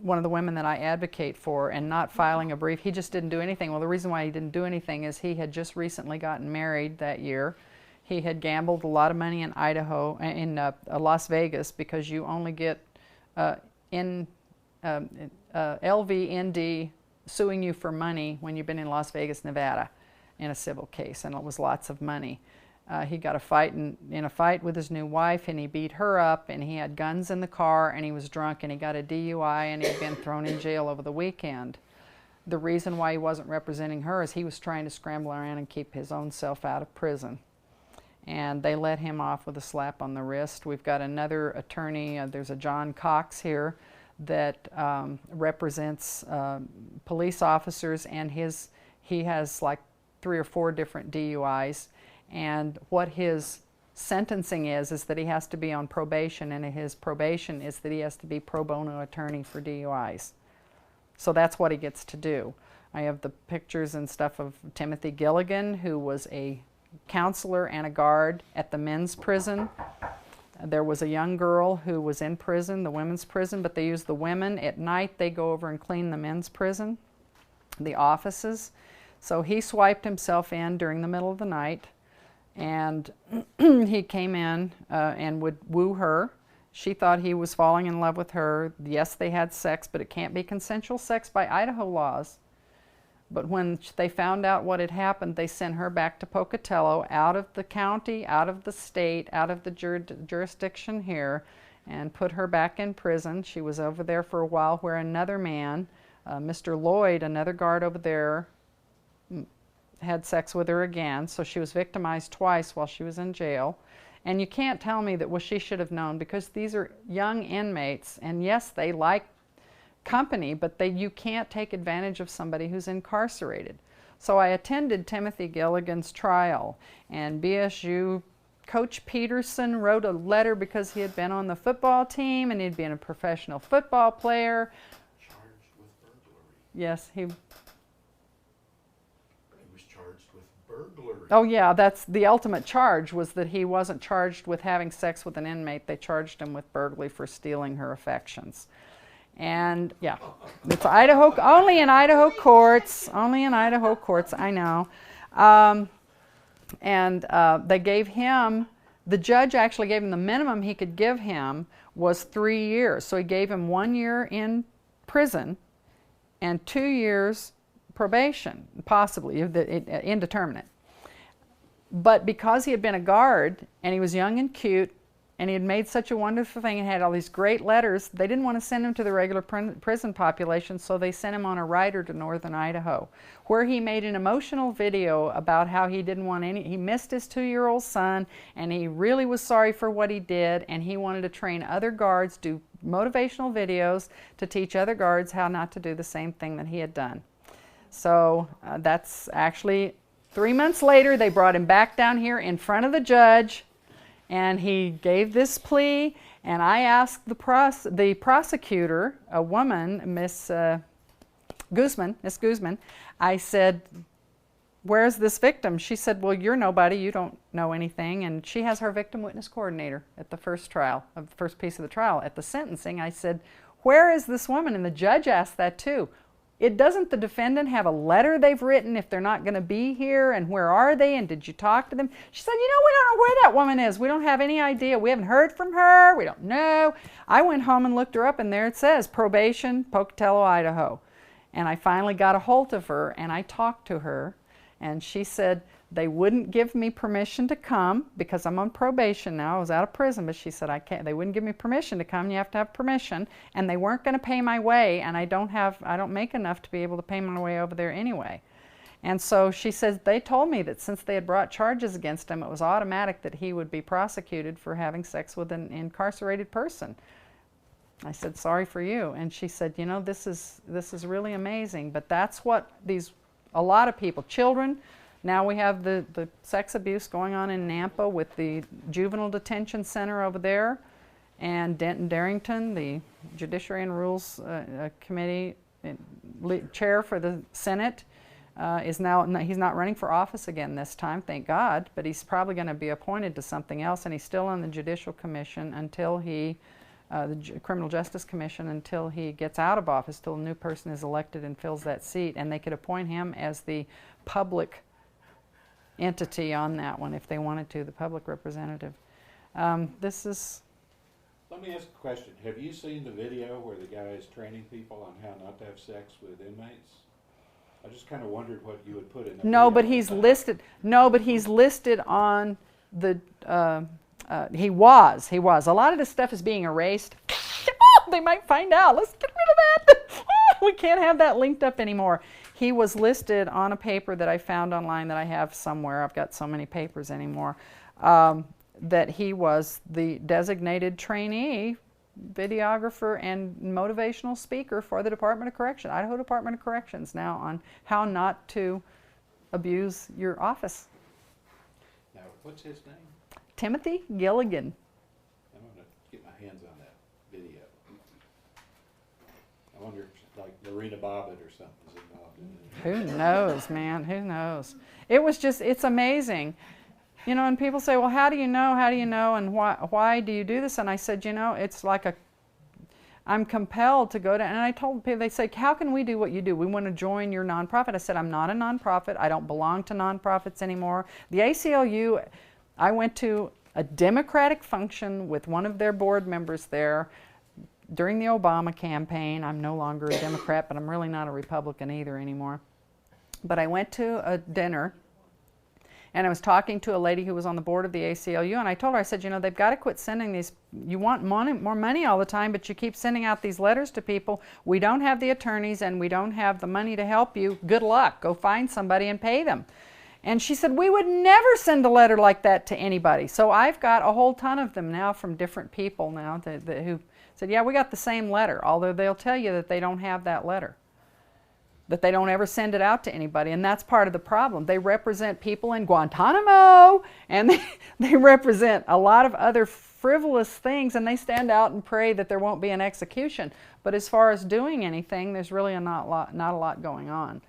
one of the women that I advocate for and not filing a brief. He just didn't do anything. Well, the reason why he didn't do anything is he had just recently gotten married that year. He had gambled a lot of money in Idaho, in Las Vegas, because you only get LVND suing you for money when you've been in Las Vegas, Nevada, in a civil case, and it was lots of money. He got in a fight with his new wife, and he beat her up, and he had guns in the car, and he was drunk, and he got a DUI, and he'd been thrown in jail over the weekend. The reason why he wasn't representing her is he was trying to scramble around and keep his own self out of prison. And they let him off with a slap on the wrist. We've got another attorney, there's a John Cox here, that represents police officers, and he has like 3 or 4 different DUIs. And what his sentencing is that he has to be on probation, and his probation is that he has to be pro bono attorney for DUIs. So that's what he gets to do. I have the pictures and stuff of Timothy Gilligan, who was a counselor and a guard at the men's prison. There was a young girl who was in prison, the women's prison, but they use the women. At night they go over and clean the men's prison, the offices. So he swiped himself in during the middle of the night, and he came in and would woo her. She thought he was falling in love with her. Yes, they had sex, but it can't be consensual sex by Idaho laws. But when they found out what had happened, they sent her back to Pocatello, out of the county, out of the state, out of the jurisdiction here, and put her back in prison. She was over there for a while, where another man, Mr. Lloyd, another guard over there, had sex with her again. So she was victimized twice while she was in jail. And you can't tell me that, well, she should have known, because these are young inmates, and yes, they like company, but you can't take advantage of somebody who's incarcerated. So I attended Timothy Gilligan's trial, and BSU Coach Peterson wrote a letter because he had been on the football team and he'd been a professional football player. Charged with burglary. Yes, he was charged with burglary. Oh yeah, that's the ultimate charge, was that he wasn't charged with having sex with an inmate. They charged him with burglary for stealing her affections. And yeah, it's Idaho, only in Idaho courts, I know. They gave him, the judge actually gave him the minimum he could give him was 3 years. So he gave him 1 year in prison and 2 years probation, possibly, indeterminate. But because he had been a guard, and he was young and cute, and he had made such a wonderful thing and had all these great letters, they didn't want to send him to the regular prison population, so they sent him on a rider to northern Idaho, where he made an emotional video about how he didn't want he missed his 2-year-old son, and he really was sorry for what he did, and he wanted to train other guards, do motivational videos to teach other guards how not to do the same thing that he had done. So that's actually 3 months later, they brought him back down here in front of the judge, and he gave this plea, and I asked the prosecutor, a woman, Miss Guzman, I said, where's this victim? She said, well, you're nobody, you don't know anything. And she has her victim witness coordinator at the first trial, of the first piece of the trial. At the sentencing, I said, where is this woman? And the judge asked that too. Doesn't the defendant have a letter they've written if they're not going to be here? And where are they? And did you talk to them? She said, we don't know where that woman is. We don't have any idea. We haven't heard from her. We don't know. I went home and looked her up, and there it says, probation, Pocatello, Idaho. And I finally got a hold of her, and I talked to her. And she said they wouldn't give me permission to come because I'm on probation now. I was out of prison, but she said I can't. They wouldn't give me permission to come. You have to have permission, and they weren't going to pay my way, and I don't make enough to be able to pay my way over there anyway. And so she says they told me that since they had brought charges against him, it was automatic that he would be prosecuted for having sex with an incarcerated person. I said, sorry for you. And she said, this is really amazing. But that's what a lot of people, children, now we have the sex abuse going on in Nampa with the juvenile detention center over there, and Denton Darrington, the Judiciary and Rules Committee chair for the Senate, he's not running for office again this time, thank God, but he's probably going to be appointed to something else, and he's still on the Judicial Commission until the Criminal Justice Commission, until he gets out of office, till a new person is elected and fills that seat, and they could appoint him as the public entity on that one if they wanted to, the public representative. Let me ask a question. Have you seen the video where the guy is training people on how not to have sex with inmates? I just kind of wondered what you would put in the No, video. but he's listed. No, but he's listed on the. He was. A lot of this stuff is being erased. They might find out. Let's get rid of that. We can't have that linked up anymore. He was listed on a paper that I found online that I have somewhere. I've got so many papers anymore. That he was the designated trainee videographer and motivational speaker for the Department of Correction, Idaho Department of Corrections, now on how not to abuse your office. Now, what's his name? Timothy Gilligan. I'm going to get my hands on that video. I wonder if like Marina Bobbitt or something is involved in it. Who knows, man? Who knows? It's amazing. And people say, well, how do you know, and why do you do this? And I said, it's like I'm compelled to go to, and I told people, they say, how can we do what you do? We want to join your nonprofit. I said, I'm not a nonprofit. I don't belong to nonprofits anymore. The ACLU, I went to a Democratic function with one of their board members there during the Obama campaign. I'm no longer a Democrat, but I'm really not a Republican either anymore. But I went to a dinner, and I was talking to a lady who was on the board of the ACLU, and I told her, I said, they've got to quit sending these, you want more money all the time, but you keep sending out these letters to people. We don't have the attorneys, and we don't have the money to help you. Good luck. Go find somebody and pay them. And she said, we would never send a letter like that to anybody. So I've got a whole ton of them now from different people now who said, yeah, we got the same letter, although they'll tell you that they don't have that letter, that they don't ever send it out to anybody. And that's part of the problem. They represent people in Guantanamo, and they represent a lot of other frivolous things, and they stand out and pray that there won't be an execution. But as far as doing anything, there's really not a lot going on.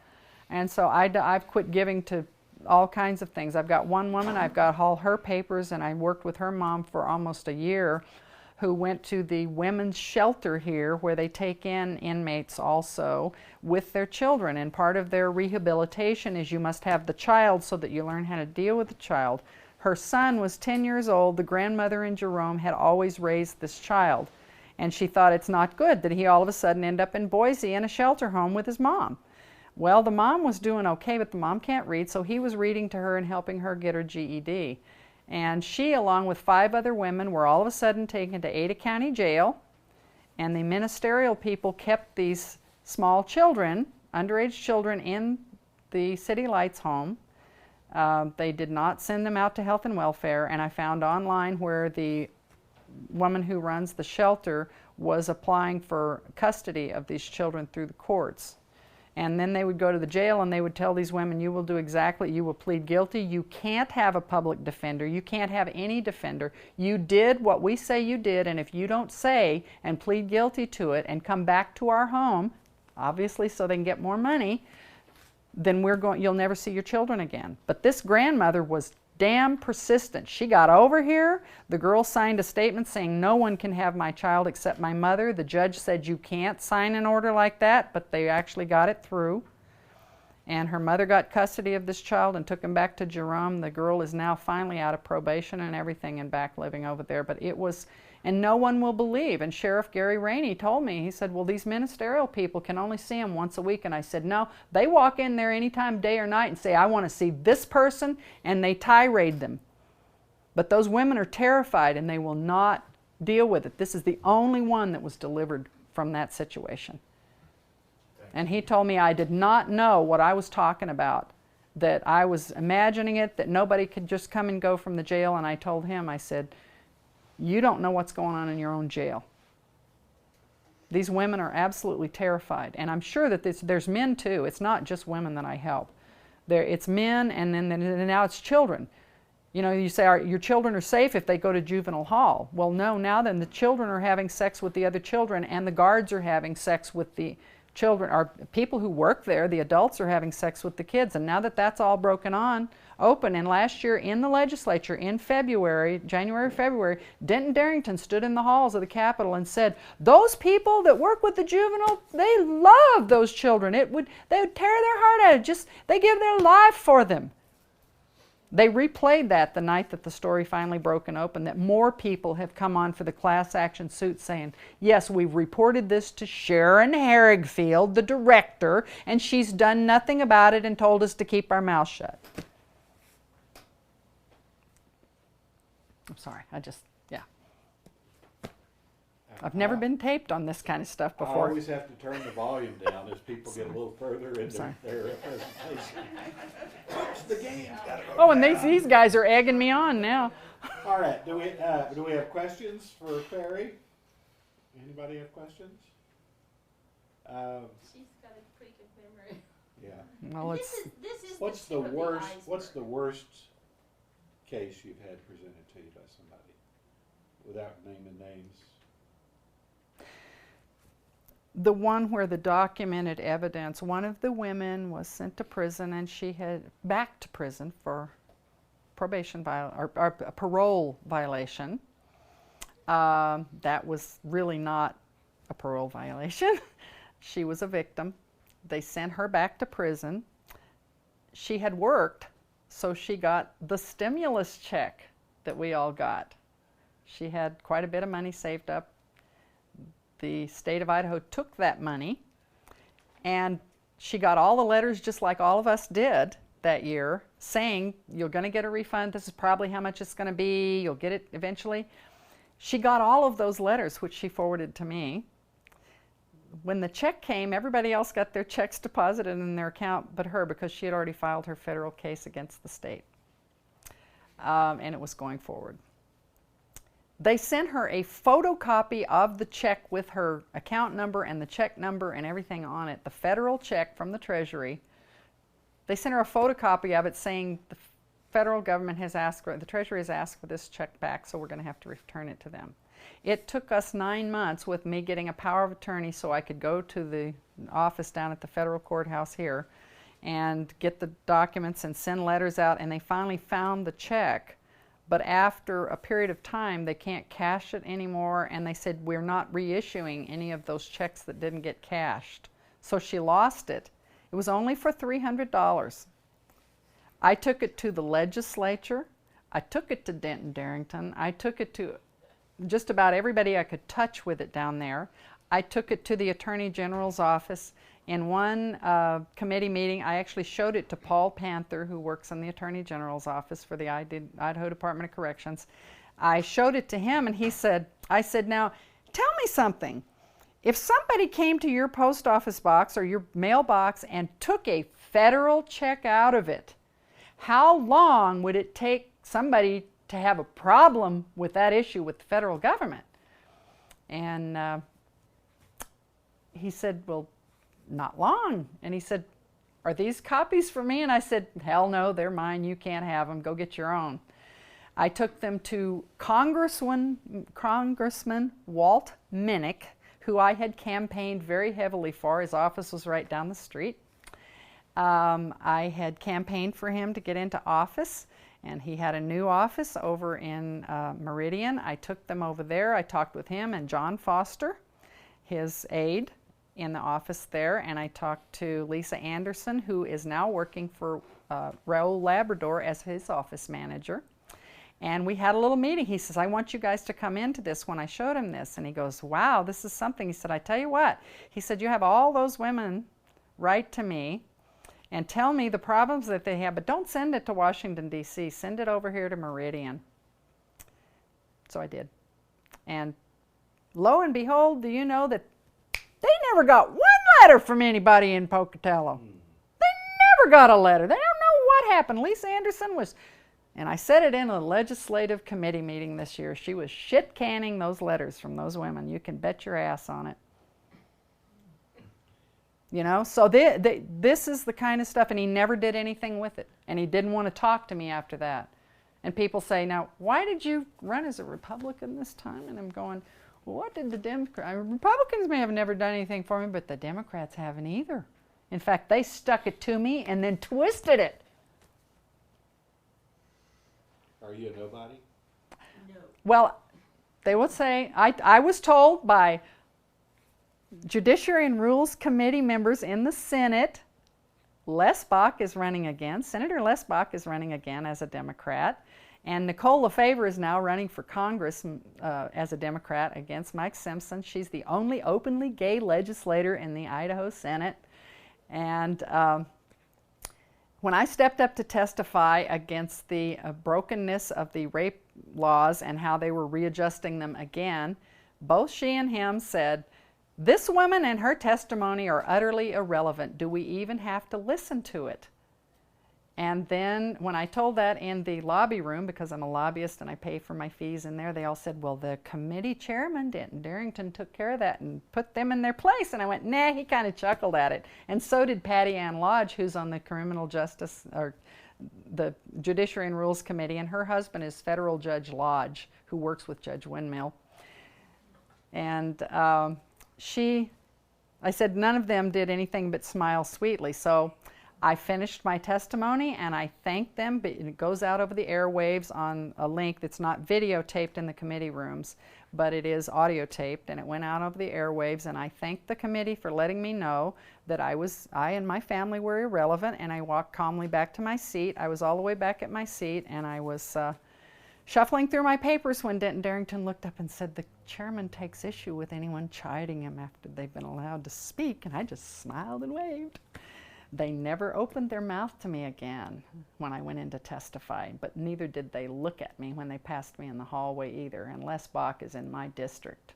And so I've quit giving to all kinds of things. I've got one woman, I've got all her papers, and I worked with her mom for almost a year, who went to the women's shelter here where they take in inmates also with their children. And part of their rehabilitation is you must have the child so that you learn how to deal with the child. Her son was 10 years old. The grandmother in Jerome had always raised this child. And she thought it's not good that he all of a sudden end up in Boise in a shelter home with his mom. Well, the mom was doing okay, but the mom can't read, so he was reading to her and helping her get her GED. And she, along with 5 other women, were all of a sudden taken to Ada County Jail, and the ministerial people kept these small children, underage children, in the City Lights home. They did not send them out to health and welfare, and I found online where the woman who runs the shelter was applying for custody of these children through the courts. And then they would go to the jail and they would tell these women, you will do exactly, you will plead guilty. You can't have a public defender. You can't have any defender. You did what we say you did, and if you don't say and plead guilty to it and come back to our home, obviously so they can get more money, then you'll never see your children again. But this grandmother was damn persistent. She got over here. The girl signed a statement saying no one can have my child except my mother. The judge said you can't sign an order like that, but they actually got it through. And her mother got custody of this child and took him back to Jerome. The girl is now finally out of probation and everything and back living over there. But it was, and no one will believe. And Sheriff Gary Rainey told me, he said, well, these ministerial people can only see him once a week. And I said, no, they walk in there anytime, day or night, and say, I want to see this person, and they tirade them. But those women are terrified and they will not deal with it. This is the only one that was delivered from that situation. And he told me I did not know what I was talking about, that I was imagining it, that nobody could just come and go from the jail. And I told him, I said, you don't know what's going on in your own jail. These women are absolutely terrified. And I'm sure that there's men too. It's not just women that I help. It's men, and then now it's children. You know, you say, your children are safe if they go to juvenile hall. Well, no, now then the children are having sex with the other children, and the guards are having sex with the children, or people who work there, the adults are having sex with the kids. And now that that's all broken open, and last year in the legislature in February, January, February, Denton Darrington stood in the halls of the Capitol and said, those people that work with the juvenile, they love those children. They would tear their heart out. They give their life for them. They replayed that the night that the story finally broken open, that more people have come on for the class action suit saying, yes, we've reported this to Sharon Harrigfield, the director, and she's done nothing about it and told us to keep our mouth shut. I'm sorry, I've never been taped on this kind of stuff before. I always have to turn the volume down as people get a little further into their presentation. Oops, the game's got to go Oh, and down. these guys are egging me on now. All right, do we have questions for Perry? Anybody have questions? She's got a pretty good memory. Yeah. Well, This is What's the worst case you've had presented to you by somebody, without naming names? the one where the documented evidence, one of the women was sent to prison, and she had back to prison for probation or a parole violation. That was really not a parole violation. She was a victim. They sent her back to prison. She had worked, so she got the stimulus check that we all got. She had quite a bit of money saved up. The state of Idaho took that money, and she got all the letters just like all of us did that year, saying, you're going to get a refund, this is probably how much it's going to be, you'll get it eventually. She got all of those letters, which she forwarded to me. When the check came, everybody else got their checks deposited in their account but her, because she had already filed her federal case against the state. And it was going forward. They sent her a photocopy of the check with her account number and the check number and everything on it, the federal check from the Treasury. They sent her a photocopy of it saying the federal government has asked for, the Treasury has asked for this check back, so we're going to have to return it to them. It took us 9 months with me getting a power of attorney so I could go to the office down at the federal courthouse here and get the documents and send letters out, and they finally found the check. But after a period of time, they can't cash it anymore, and they said, we're not reissuing any of those checks that didn't get cashed. So she lost it. It was only for $300. I took it to the legislature. I took it to Denton Darrington. I took it to just about everybody I could touch with it down there. I took it to the Attorney General's office. In one committee meeting, I actually showed it to Paul Panther, who works in the Attorney General's office for the Idaho Department of Corrections. I showed it to him, and he said, I said, now, tell me something. If somebody came to your post office box or your mailbox and took a federal check out of it, how long would it take somebody to have a problem with that issue with the federal government? And he said, well, not long. And he said, are these copies for me? And I said, hell no, they're mine. You can't have them. Go get your own. I took them to Congressman Walt Minnick, who I had campaigned very heavily for. His office was right down the street. I had campaigned for him to get into office, and he had a new office over in Meridian. I took them over there. I talked with him and John Foster, his aide, in the office there, and I talked to Lisa Anderson, who is now working for Raoul Labrador as his office manager. And we had a little meeting. He says, I want you guys to come into this when I showed him this. And he goes, wow, this is something. He said, I tell you what. He said, you have all those women write to me and tell me the problems that they have, but don't send it to Washington, D.C. Send it over here to Meridian. So I did. And lo and behold, do you know that they never got one letter from anybody in Pocatello. They never got a letter. They don't know what happened. Lisa Anderson was, and I said it in a legislative committee meeting this year, she was shit-canning those letters from those women. You can bet your ass on it. You know, so this is the kind of stuff, and he never did anything with it. And he didn't want to talk to me after that. And people say, now, why did you run as a Republican this time? And I'm going, well, what did the Republicans may have never done anything for me, but the Democrats haven't either. In fact, they stuck it to me and then twisted it. Are you a nobody? No. Well, they would say, I was told by Judiciary and Rules Committee members in the Senate, Les Bach is running again. Senator Les Bach is running again as a Democrat. And Nicole LaFavor is now running for Congress as a Democrat against Mike Simpson. She's the only openly gay legislator in the Idaho Senate. And when I stepped up to testify against the brokenness of the rape laws and how they were readjusting them again, both she and him said, this woman and her testimony are utterly irrelevant. Do we even have to listen to it? And then when I told that in the lobby room, because I'm a lobbyist and I pay for my fees in there, they all said, well, the committee chairman, Denton Darrington, took care of that and put them in their place. And I went, nah, he kind of chuckled at it. And so did Patty Ann Lodge, who's on the Criminal Justice, or the Judiciary and Rules Committee, and her husband is Federal Judge Lodge, who works with Judge Windmill. And I said none of them did anything but smile sweetly. So I finished my testimony and I thanked them, but it goes out over the airwaves on a link that's not videotaped in the committee rooms, but it is audio taped, and it went out over the airwaves, and I thanked the committee for letting me know that I and my family were irrelevant, and I walked calmly back to my seat. I was all the way back at my seat, and I was shuffling through my papers when Denton Darrington looked up and said, the chairman takes issue with anyone chiding him after they've been allowed to speak, and I just smiled and waved. They never opened their mouth to me again when I went in to testify, but neither did they look at me when they passed me in the hallway either, and Les Bach is in my district.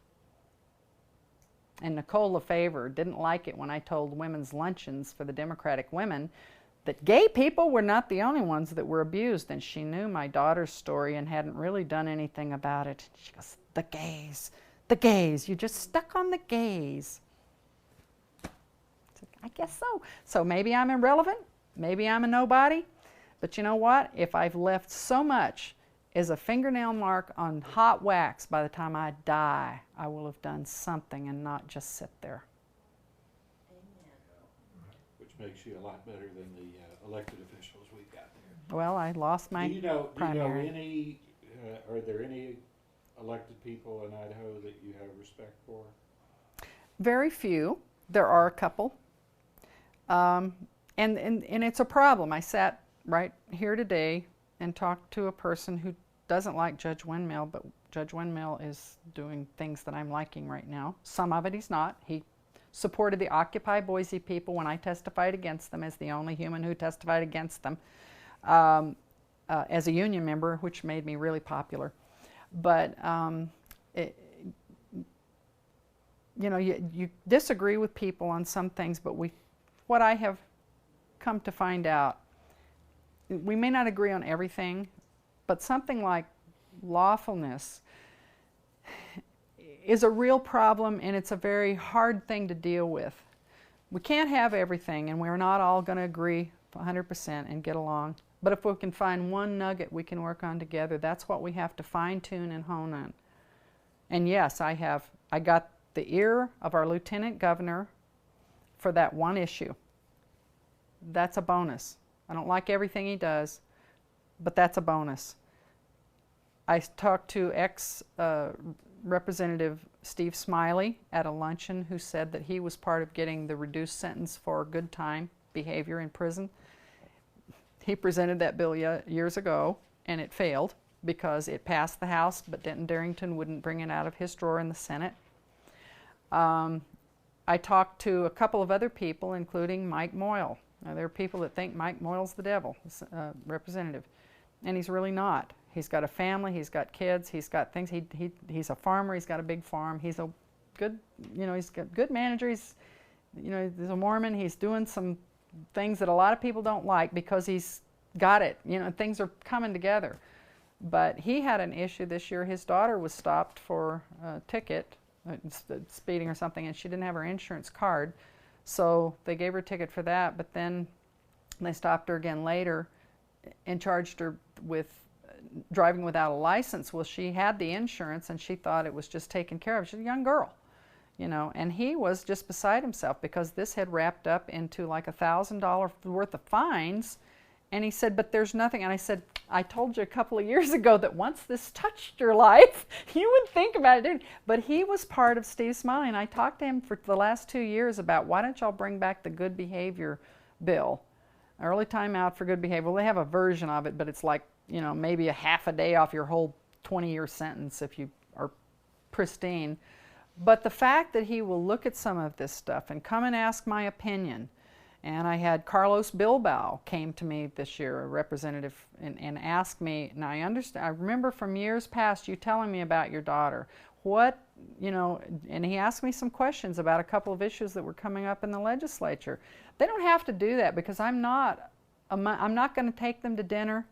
And Nicole LaFavor didn't like it when I told women's luncheons for the Democratic women that gay people were not the only ones that were abused, and she knew my daughter's story and hadn't really done anything about it. She goes, the gays, you just stuck on the gays. I guess so. So maybe I'm irrelevant, maybe I'm a nobody, but you know what? If I've left so much as a fingernail mark on hot wax by the time I die, I will have done something and not just sit there. Which makes you a lot better than the elected officials we've got there. Well, I lost my primary. Are there any elected people in Idaho that you have respect for? Very few. There are a couple. And it's a problem. I sat right here today and talked to a person who doesn't like Judge Windmill, but Judge Windmill is doing things that I'm liking right now. Some of it he's not. He supported the Occupy Boise people when I testified against them as the only human who testified against them as a union member, which made me really popular. But you know, you disagree with people on some things, but what I have come to find out, we may not agree on everything, but something like lawfulness is a real problem, and it's a very hard thing to deal with. We can't have everything, and we're not all going to agree 100% and get along. But if we can find one nugget we can work on together, that's what we have to fine-tune and hone on. And yes, I got the ear of our lieutenant governor for that one issue. That's a bonus. I don't like everything he does, but that's a bonus. I talked to Representative Steve Smiley at a luncheon, who said that he was part of getting the reduced sentence for good time behavior in prison. He presented that bill years ago, and it failed because it passed the House, but Denton Darrington wouldn't bring it out of his drawer in the Senate. I talked to a couple of other people, including Mike Moyle. Now, there are people that think Mike Moyle's the devil, representative, and he's really not. He's got a family, he's got kids, he's got things. He's a farmer, he's got a big farm. He's a good, he's got good manager. He's a Mormon. He's doing some things that a lot of people don't like because he's got it. Things are coming together. But he had an issue this year. His daughter was stopped for a ticket, speeding or something, and she didn't have her insurance card. So they gave her a ticket for that, but then they stopped her again later and charged her with driving without a license. Well, she had the insurance and she thought it was just taken care of. She's a young girl, and he was just beside himself because this had wrapped up into like $1,000 worth of fines. And he said, but there's nothing. And I said, I told you a couple of years ago that once this touched your life, you would think about it. But he was part of Steve Smiley, and I talked to him for the last 2 years about, why don't y'all bring back the good behavior bill, early time out for good behavior. Well, they have a version of it, but it's like, maybe a half a day off your whole 20-year sentence if you are pristine. But the fact that he will look at some of this stuff and come and ask my opinion. And I had Carlos Bilbao came to me this year, a representative, and asked me, and I remember from years past you telling me about your daughter. And he asked me some questions about a couple of issues that were coming up in the legislature. They don't have to do that because I'm not going to take them to dinner.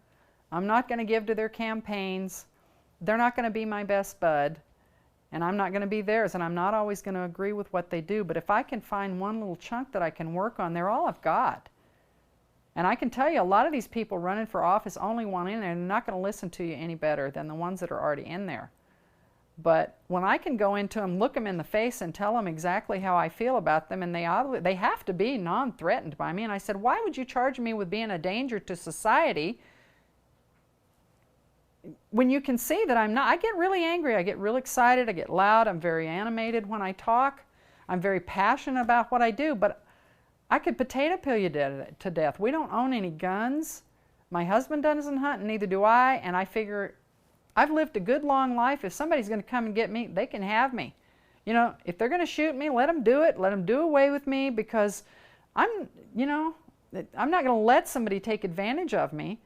I'm not going to give to their campaigns. They're not going to be my best bud. And I'm not going to be theirs, and I'm not always going to agree with what they do. But if I can find one little chunk that I can work on, they're all I've got. And I can tell you, a lot of these people running for office only want in there, and they're not going to listen to you any better than the ones that are already in there. But when I can go into them, look them in the face, and tell them exactly how I feel about them, and they have to be non-threatened by me. And I said, why would you charge me with being a danger to society when you can see that I'm not? I get really angry, I get real excited, I get loud, I'm very animated when I talk, I'm very passionate about what I do, but I could potato peel you to death. We don't own any guns. My husband doesn't hunt, and neither do I, and I figure I've lived a good long life. If somebody's going to come and get me, they can have me. If they're going to shoot me, let them do it, let them do away with me, because I'm not going to let somebody take advantage of me.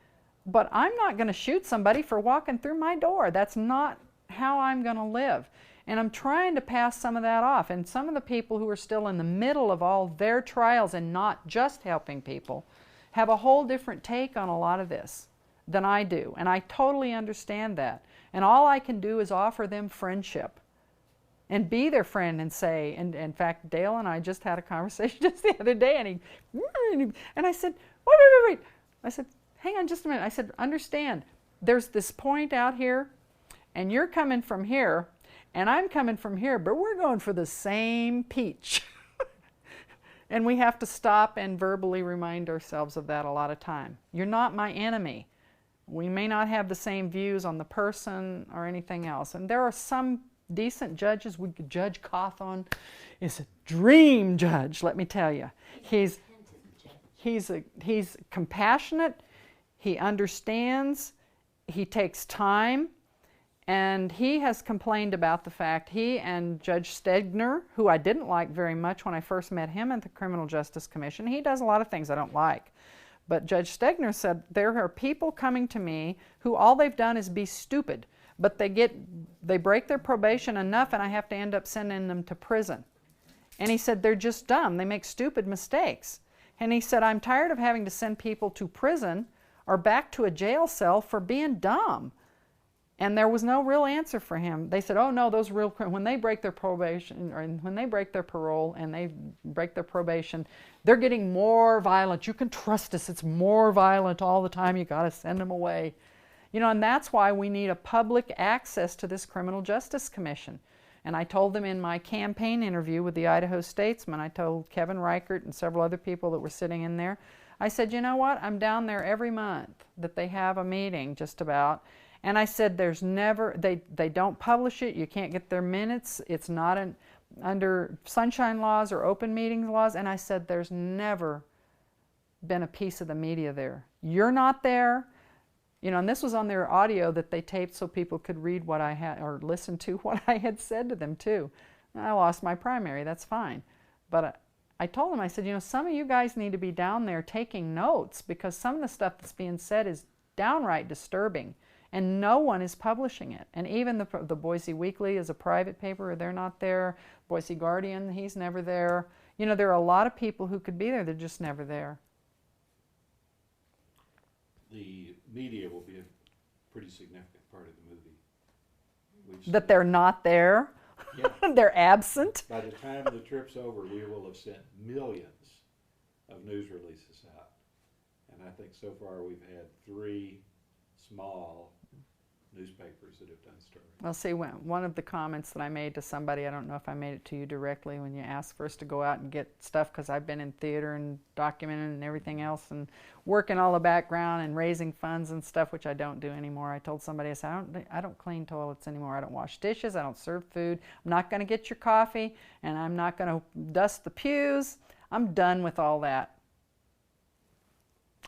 But I'm not going to shoot somebody for walking through my door. That's not how I'm going to live. And I'm trying to pass some of that off. And some of the people who are still in the middle of all their trials and not just helping people have a whole different take on a lot of this than I do. And I totally understand that. And all I can do is offer them friendship and be their friend and say, and in fact, Dale and I just had a conversation just the other day, and I said, wait. I said, hang on just a minute. I said, understand, there's this point out here, and you're coming from here, and I'm coming from here, but we're going for the same peach. And we have to stop and verbally remind ourselves of that a lot of time. You're not my enemy. We may not have the same views on the person or anything else. And there are some decent judges. Judge Cawthon is a dream judge, let me tell you. He's compassionate. He understands, he takes time, and he has complained about the fact, he and Judge Stegner, who I didn't like very much when I first met him at the Criminal Justice Commission. He does a lot of things I don't like. But Judge Stegner said, there are people coming to me who all they've done is be stupid, but they break their probation enough and I have to end up sending them to prison. And he said, they're just dumb, they make stupid mistakes. And he said, I'm tired of having to send people to prison or back to a jail cell for being dumb. And there was no real answer for him. They said, oh no, those real, when they break their probation, or when they break their parole and they break their probation, they're getting more violent. You can trust us, it's more violent all the time, you gotta send them away. You know, and that's why we need a public access to this Criminal Justice Commission. And I told them in my campaign interview with the Idaho Statesman, I told Kevin Reichert and several other people that were sitting in there, I said, you know what, I'm down there every month that they have a meeting just about. And I said, there's never, they don't publish it, you can't get their minutes, it's not under sunshine laws or open meetings laws, and I said, there's never been a piece of the media there. You're not there, you know, and this was on their audio that they taped so people could read what I had, or listen to what I had said to them too. I lost my primary, that's fine. But I told them, I said, you know, some of you guys need to be down there taking notes, because some of the stuff that's being said is downright disturbing. And no one is publishing it. And even the Boise Weekly is a private paper, they're not there. Boise Guardian, he's never there. You know, there are a lot of people who could be there, they're just never there. The media will be a pretty significant part of the movie. That they're not there? Yeah. They're absent? By the time the trip's over, we will have sent millions of news releases out. And I think so far we've had 3 small newspapers that have done stories. Well, see, one of the comments that I made to somebody, I don't know if I made it to you directly, when you asked for us to go out and get stuff, because I've been in theater and documenting and everything else and working all the background and raising funds and stuff, which I don't do anymore. I told somebody, I said, I don't clean toilets anymore. I don't wash dishes. I don't serve food. I'm not going to get your coffee, and I'm not going to dust the pews. I'm done with all that.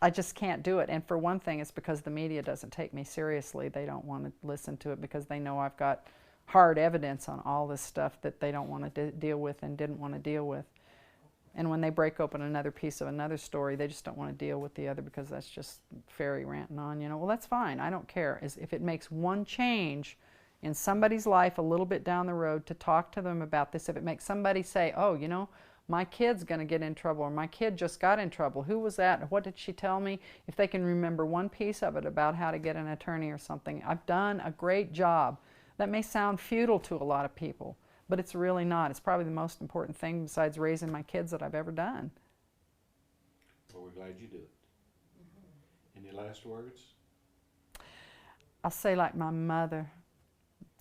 I just can't do it. And for one thing, it's because the media doesn't take me seriously. They don't want to listen to it because they know I've got hard evidence on all this stuff that they don't want to deal with and didn't want to deal with. And when they break open another piece of another story, they just don't want to deal with the other, because that's just fairy ranting on, you know. Well, that's fine. I don't care. If it makes one change in somebody's life a little bit down the road, to talk to them about this, if it makes somebody say, oh, you know, my kid's going to get in trouble, or my kid just got in trouble. Who was that? What did she tell me? If they can remember one piece of it about how to get an attorney or something, I've done a great job. That may sound futile to a lot of people, but it's really not. It's probably the most important thing besides raising my kids that I've ever done. Well, we're glad you did it. Any last words? I'll say like my mother,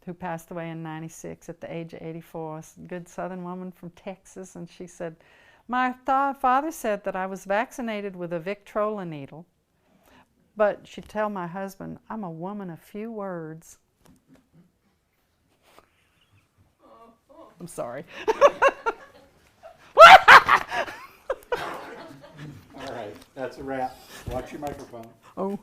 who passed away in '96 at the age of 84, a good Southern woman from Texas, and she said, my father said that I was vaccinated with a Victrola needle, but she'd tell my husband, I'm a woman of few words. I'm sorry. All right, that's a wrap. Watch your microphone. Oh.